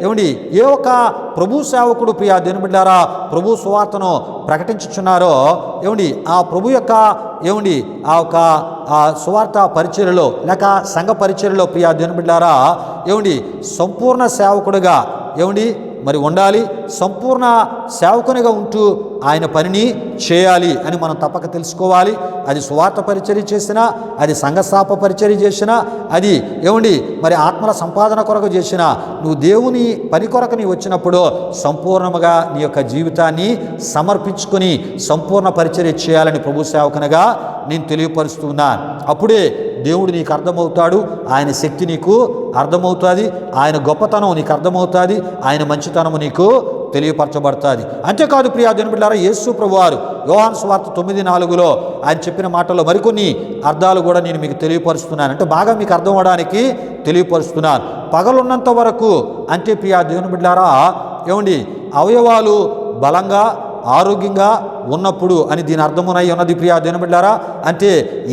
ఏమండి ఏ ఒక్క ప్రభు సేవకుడు ప్రియా దేవుని బిడ్డలారా ప్రభు సువార్తను ప్రకటించుచున్నారో ఏమండి ఆ ప్రభు యొక్క ఏమండి ఆ సువార్త పరిచర్యలో లేక సంఘ పరిచర్యలో ప్రియా దేవుని బిడ్డలారా ఏమండి సంపూర్ణ సేవకుడుగా ఏమండి మరి ఉండాలి. సంపూర్ణ సేవకునిగా ఉంటూ ఆయన పనిని చేయాలి అని మనం తప్పక తెలుసుకోవాలి. అది సువార్త పరిచర్య చేసినా, అది సంఘస్థాప పరిచర్య చేసినా, అది ఏమండి మరి ఆత్మల సంపాదన కొరకు చేసినా, నువ్వు దేవుని పని కొరకు నీ వచ్చినప్పుడు సంపూర్ణముగా నీ యొక్క జీవితాన్ని సమర్పించుకొని సంపూర్ణ పరిచర్య చేయాలని ప్రభు సేవకునిగా నేను తెలియపరుస్తున్నాను. అప్పుడే దేవుడు నీకు అర్థమవుతాడు, ఆయన శక్తి నీకు అర్థమవుతుంది, ఆయన గొప్పతనం నీకు అర్థమవుతుంది, ఆయన మంచితనము నీకు తెలియపరచబడుతుంది. అంతేకాదు ప్రియా దేవుని బిడ్డలారా, యేసు ప్రభువారు యోహాను సువార్త 9:4 ఆయన చెప్పిన మాటల్లో మరికొన్ని అర్థాలు కూడా నేను మీకు తెలియపరుస్తున్నాను. అంటే బాగా మీకు అర్థం అవడానికి తెలియపరుస్తున్నాను. పగలున్నంత వరకు అంటే ప్రియా దేవుని బిడ్డలారా ఏమండి అవయవాలు బలంగా ఆరోగ్యంగా ఉన్నప్పుడు అని దీని అర్థమునై ఉన్నది ప్రియా దేవుని బిడ్డలారా. అంటే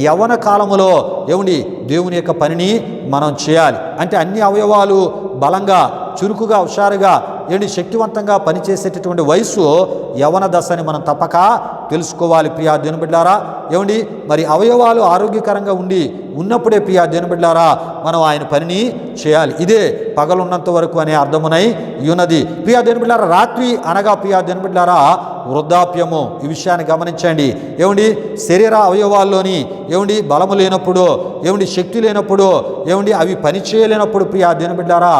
యవ్వన కాలములో ఏమండి దేవుని యొక్క పనిని మనం చేయాలి. అంటే అన్ని అవయవాలు బలంగా చురుకుగా హుషారుగా ఏంటి శక్తివంతంగా పనిచేసేటటువంటి వయసు యవ్వన దశ అని మనం తప్పక తెలుసుకోవాలి ప్రియా దేవుని బిడ్డలారా. ఏమండి మరి అవయవాలు ఆరోగ్యకరంగా ఉన్నప్పుడే ప్రియా దేవుని బిడ్డలారా మనం ఆయన పనిని చేయాలి. ఇదే పగలున్నంత వరకు అనే అర్థమునై ఉన్నది ప్రియా దేవుని బిడ్డలారా. రాత్రి అనగా ప్రియా దేవుని బిడ్డలారా వృద్ధాప్యము. ఈ విషయాన్ని గమనించండి. ఏమండి శరీర అవయవాల్లోని ఏమండి బలము లేనప్పుడు, ఏమండి శక్తి లేనప్పుడు, ఏమండి అవి పని చేయలేనప్పుడు ప్రియా దేవుని బిడ్డలారా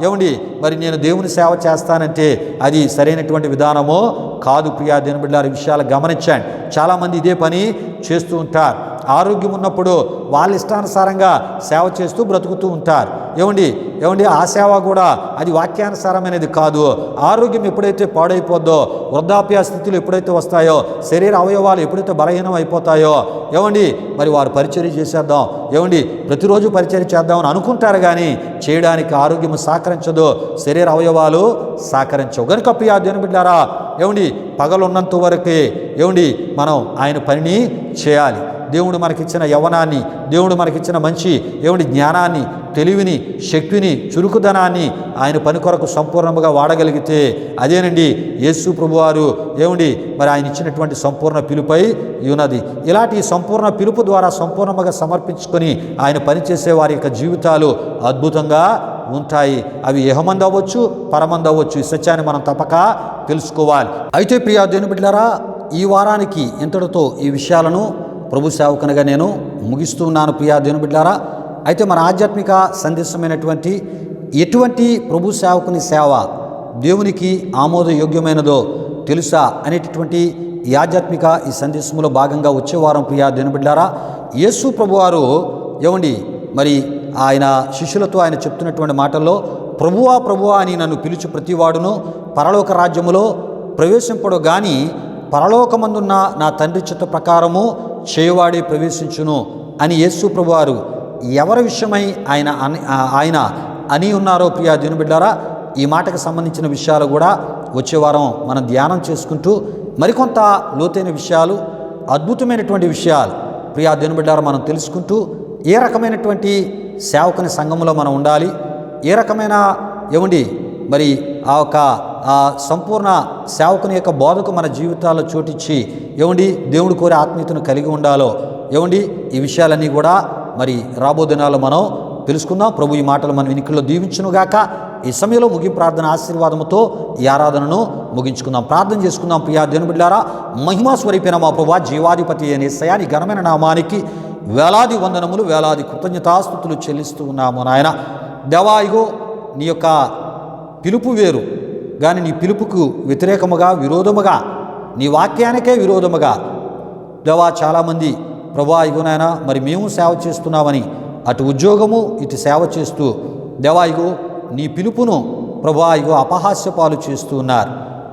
ఏమండి మరి నేను దేవుని సేవ చేస్తానంటే అది సరైనటువంటి విధానము కాదు ప్రియా దేవుని బిడ్డలారా. ఈ విషయాలు గమనించండి. చాలామంది ఇదే పని చేస్తూ ఉంటారు. ఆరోగ్యం ఉన్నప్పుడు వాళ్ళ ఇష్టానుసారంగా సేవ చేస్తూ బ్రతుకుతూ ఉంటారు. ఏమండి ఆ సేవ కూడా అది వాక్యానుసారమైనది కాదు. ఆరోగ్యం ఎప్పుడైతే పాడైపోద్దో, వృద్ధాప్య స్థితులు ఎప్పుడైతే వస్తాయో, శరీర అవయవాలు ఎప్పుడైతే బలహీనం అయిపోతాయో ఏమండి మరి వారు పరిచర్య చేసేద్దాం, ఏమండి ప్రతిరోజు పరిచర్య చేద్దామని అనుకుంటారు, కానీ చేయడానికి ఆరోగ్యం సహకరించదు, శరీర అవయవాలు సహకరించవు. కనుక ప్రియా దేవుని బిడ్డలారా ఏమండి పగలున్నంత వరకే ఏమండి మనం ఆయన పనిని చేయాలి. దేవుడు మనకిచ్చిన యవ్వనాన్ని, దేవుడు మనకిచ్చిన మంచి ఏమండి జ్ఞానాన్ని, తెలివిని, శక్తిని, చురుకుదనాన్ని ఆయన పని కొరకు సంపూర్ణంగా వాడగలిగితే అదేనండి యేసు ప్రభువారు ఏమండి మరి ఆయన ఇచ్చినటువంటి సంపూర్ణ పిలుపై ఉన్నది. ఇలాంటి సంపూర్ణ పిలుపు ద్వారా సంపూర్ణంగా సమర్పించుకొని ఆయన పనిచేసే వారి యొక్క జీవితాలు అద్భుతంగా ఉంటాయి. అవి ఇహమందు అవ్వచ్చు, పరమందు అవ్వచ్చు. ఈ సత్యాన్ని మనం తప్పక తెలుసుకోవాలి. అయితే ప్రియా దేవుని బిడ్డలారా ఈ వారానికి ఇంతటితో ఈ విషయాలను ప్రభు సేవకునిగా నేను ముగిస్తూ ఉన్నాను ప్రియా దేవుని బిడ్డలారా. అయితే మన ఆధ్యాత్మిక సందేశమైనటువంటి ఎటువంటి ప్రభు సేవకుని సేవ దేవునికి ఆమోదయోగ్యమైనదో తెలుసా అనేటటువంటి ఈ ఆధ్యాత్మిక ఈ సందేశంలో భాగంగా వచ్చే వారం ప్రియా దేవుని బిడ్డలారా యేసు ప్రభువారు ఏమండి మరి ఆయన శిష్యులతో ఆయన చెప్తున్నటువంటి మాటల్లో ప్రభువా ప్రభువా అని నన్ను పిలుచు ప్రతివాడును పరలోక రాజ్యములో ప్రవేశింపడు గాని పరలోకమందున్న నా తండ్రి చిత్త ప్రకారము చేయవాడే ప్రవేశించును అని యేసు ప్రభువారు ఎవరి విషయమై ఆయన అని ఉన్నారో ప్రియా దేవుని బిడ్డలారా ఈ మాటకు సంబంధించిన విషయాలు కూడా వచ్చే వారం మనం ధ్యానం చేసుకుంటూ మరికొంత లోతైన విషయాలు, అద్భుతమైనటువంటి విషయాలు ప్రియా దేవుని బిడ్డలారా మనం తెలుసుకుంటూ ఏ రకమైనటువంటి సేవకుని సంఘంలో మనం ఉండాలి, ఏ రకమైన ఏమండి మరి ఆ సంపూర్ణ సేవకుని యొక్క బోధకు మన జీవితాల్లో చోటిచ్చి ఏమండి దేవుడు కోరే ఆత్మీయతను కలిగి ఉండాలో ఏమండి ఈ విషయాలన్నీ కూడా మరి రాబో దినాల్లో మనం తెలుసుకుందాం. ప్రభు ఈ మాటలు మన వినికిల్లో దీవించునుగాక. ఈ సమయంలో ముగింపు ప్రార్థన ఆశీర్వాదముతో ఈ ఆరాధనను ముగించుకుందాం. ప్రార్థన చేసుకుందాం. ప్రియా దేవుని బిడ్డలారా మహిమా స్వరూపైన మా ప్రభువా జీవాధిపతి అయిన యేసయ్యా నీ ఘనమైన నామానికి వేలాది వందనములు, వేలాది కృతజ్ఞతాస్తుతులు చెల్లిస్తూ ఉన్నాము నాయన. దేవా ఇగో నీ యొక్క పిలుపు వేరు, కానీ నీ పిలుపుకు వ్యతిరేకముగా, విరోధముగా, నీ వాక్యానికే విరోధముగా దేవా చాలామంది ప్రభువా ఇగోనైనా మరి మేము సేవ చేస్తున్నామని అటు ఉద్యోగము ఇటు సేవ చేస్తూ దేవా ఇగో నీ పిలుపును ప్రభువా ఇగో అపహాస్యపాలు చేస్తూ ఉన్నారు.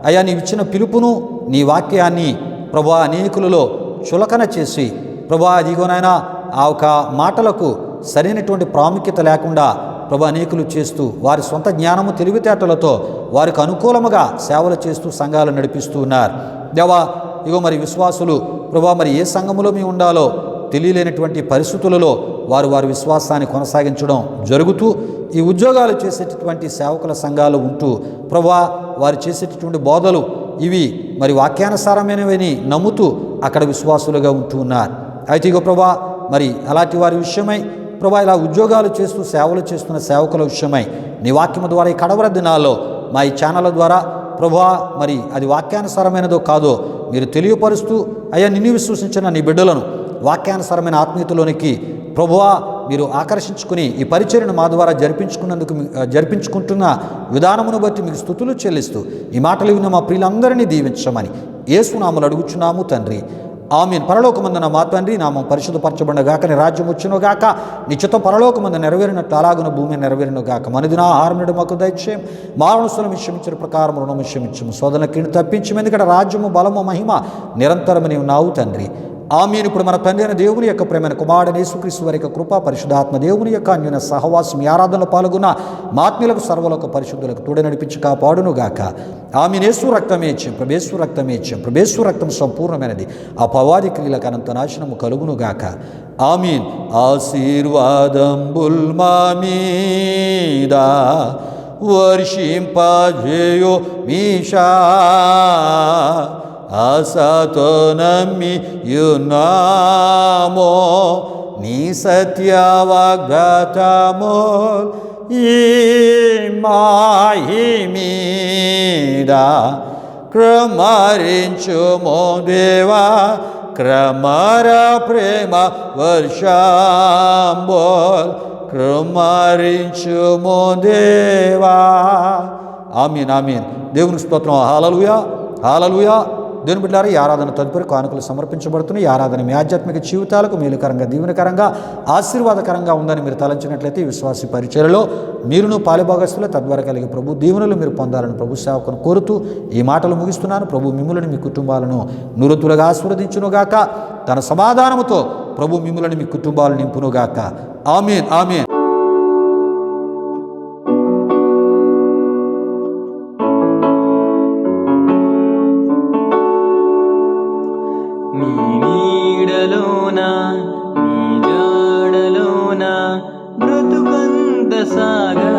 అయ్యా నీవు ఇచ్చిన పిలుపును నీ వాక్యాన్ని ప్రభువా అనేకులలో చులకన చేసి ప్రభువా ఇదిగోనైనా ఆ ఒక మాటలకు సరైనటువంటి ప్రాముఖ్యత లేకుండా ప్రభు అనేకులు చేస్తూ వారి సొంత జ్ఞానము తెలివితేటలతో వారికి అనుకూలముగా సేవలు చేస్తూ సంఘాలు నడిపిస్తూ ఉన్నారు. దేవా ఇగో మరి విశ్వాసులు ప్రభా మరి ఏ సంఘములో మేము ఉండాలో తెలియలేనటువంటి పరిస్థితులలో వారి విశ్వాసాన్ని కొనసాగించడం జరుగుతూ ఈ ఉద్యోగాలు చేసేటటువంటి సేవకుల సంఘాలు ఉంటూ ప్రభా వారు చేసేటటువంటి బోధలు ఇవి మరి వాక్యానుసారమైనవని నమ్ముతూ అక్కడ విశ్వాసులుగా ఉంటూ ఉన్నారు. అయితే ఇగో ప్రభా మరి అలాంటి వారి విషయమై ప్రభా ఇలా ఉద్యోగాలు చేస్తూ సేవలు చేస్తున్న సేవకుల విషయమై నీ వాక్యము ద్వారా ఈ కడవర దినాల్లో మా ఈ ఛానళ్ళ ద్వారా ప్రభువా మరి అది వాక్యానుసారమైనదో కాదో మీరు తెలియపరుస్తూ అయ్యా నిన్ను విశ్వసించిన నీ బిడ్డలను వాక్యానుసారమైన ఆత్మీయతలోనికి ప్రభువా మీరు ఆకర్షించుకుని ఈ పరిచర్యను మా ద్వారా జరిపించుకుంటున్న విధానమును బట్టి మీకు స్తుతులు చెల్లిస్తూ ఈ మాటలు విన్న మా ప్రియులందరినీ దీవించమని యేసు నామములో అడుగుచున్నాము తండ్రి, ఆమేన్. పరలోకమందున మా తండ్రి నామం పరిశుద్ధపరచబడినగాక, నీ రాజ్యం వచ్చునుగాక, నీ చిత్తం పరలోకమందు నెరవేరినట్లు అలాగున భూమి నెరవేరునుగాక. మనదిన ఆహారం నేడు మాకు దయచేయం, మా రుణస్థులను క్షమించిన ప్రకారం రుణం క్షమించము, శోధన కీడు తప్పించము, ఎందుకంటే రాజ్యము బలము మహిమ నిరంతరమని ఉన్నావు తండ్రి, ఆమేన్. ఇప్పుడు మన తండ్రి అయిన దేవుని యొక్క ప్రేమైన కుమారుడైన యేసుక్రీస్తు వారి యొక్క కృప, పరిశుద్ధాత్మ దేవుని యొక్క అన్యోన్య సహవాసం, ఈ ఆరాధనలో పాల్గొన్న మా ఆత్మీయులకు సర్వలోక పరిశుద్ధులకు తోడే నడిపించి కాపాడునుగాక. ఆమేన్. యేసు రక్తమే ఇచ్చాం, ప్రభేసు రక్తమే ఇచ్చాం, ప్రభేసు రక్తం సంపూర్ణమైనది, ఆ పవాది క్రియలకు అనంత నాశనము కలుగునుగాక. ఆమేన్. ఆశీర్వాదంబుల్ మా మీద వర్షింపజేయో మీషా, ఆశతో నమ్మియున్నామో నీ సత్య వాగ్దానము, ఈ మాయి మీద క్రమరించుమో దేవా, క్రమర ప్రేమ వర్షంబోల్ క్రమరించుమో దేవా. ఆమేన్, ఆమేన్. దేవుని స్తోత్రం. హల్లెలూయా, హల్లెలూయా. దేవుని బిడ్డలారా, ఈ ఆరాధన తదుపరి కానుకలు సమర్పించబడుతున్నాయి. ఈ ఆరాధన మీ ఆధ్యాత్మిక జీవితాలకు మేలుకరంగా, దీవెనకరంగా, ఆశీర్వాదకరంగా ఉందని మీరు తలంచినట్లయితే ఈ విశ్వాసీ పరిచర్యలో మీరును పాలుభాగస్తులు తద్వారా కలిగే ప్రభు దీవెనలు మీరు పొందాలని ప్రభు సేవకును కోరుతూ ఈ మాటలు ముగిస్తున్నాను. ప్రభు మిమ్ములను మీ కుటుంబాలను నూరంతులుగా ఆశీర్వదించునుగాక. తన సమాధానముతో ప్రభు మిమ్ములను మీ కుటుంబాలను నింపునుగాక. ఆమేన్, ఆమేన్. నీ జాడలోన బ్రతుకంత సాగా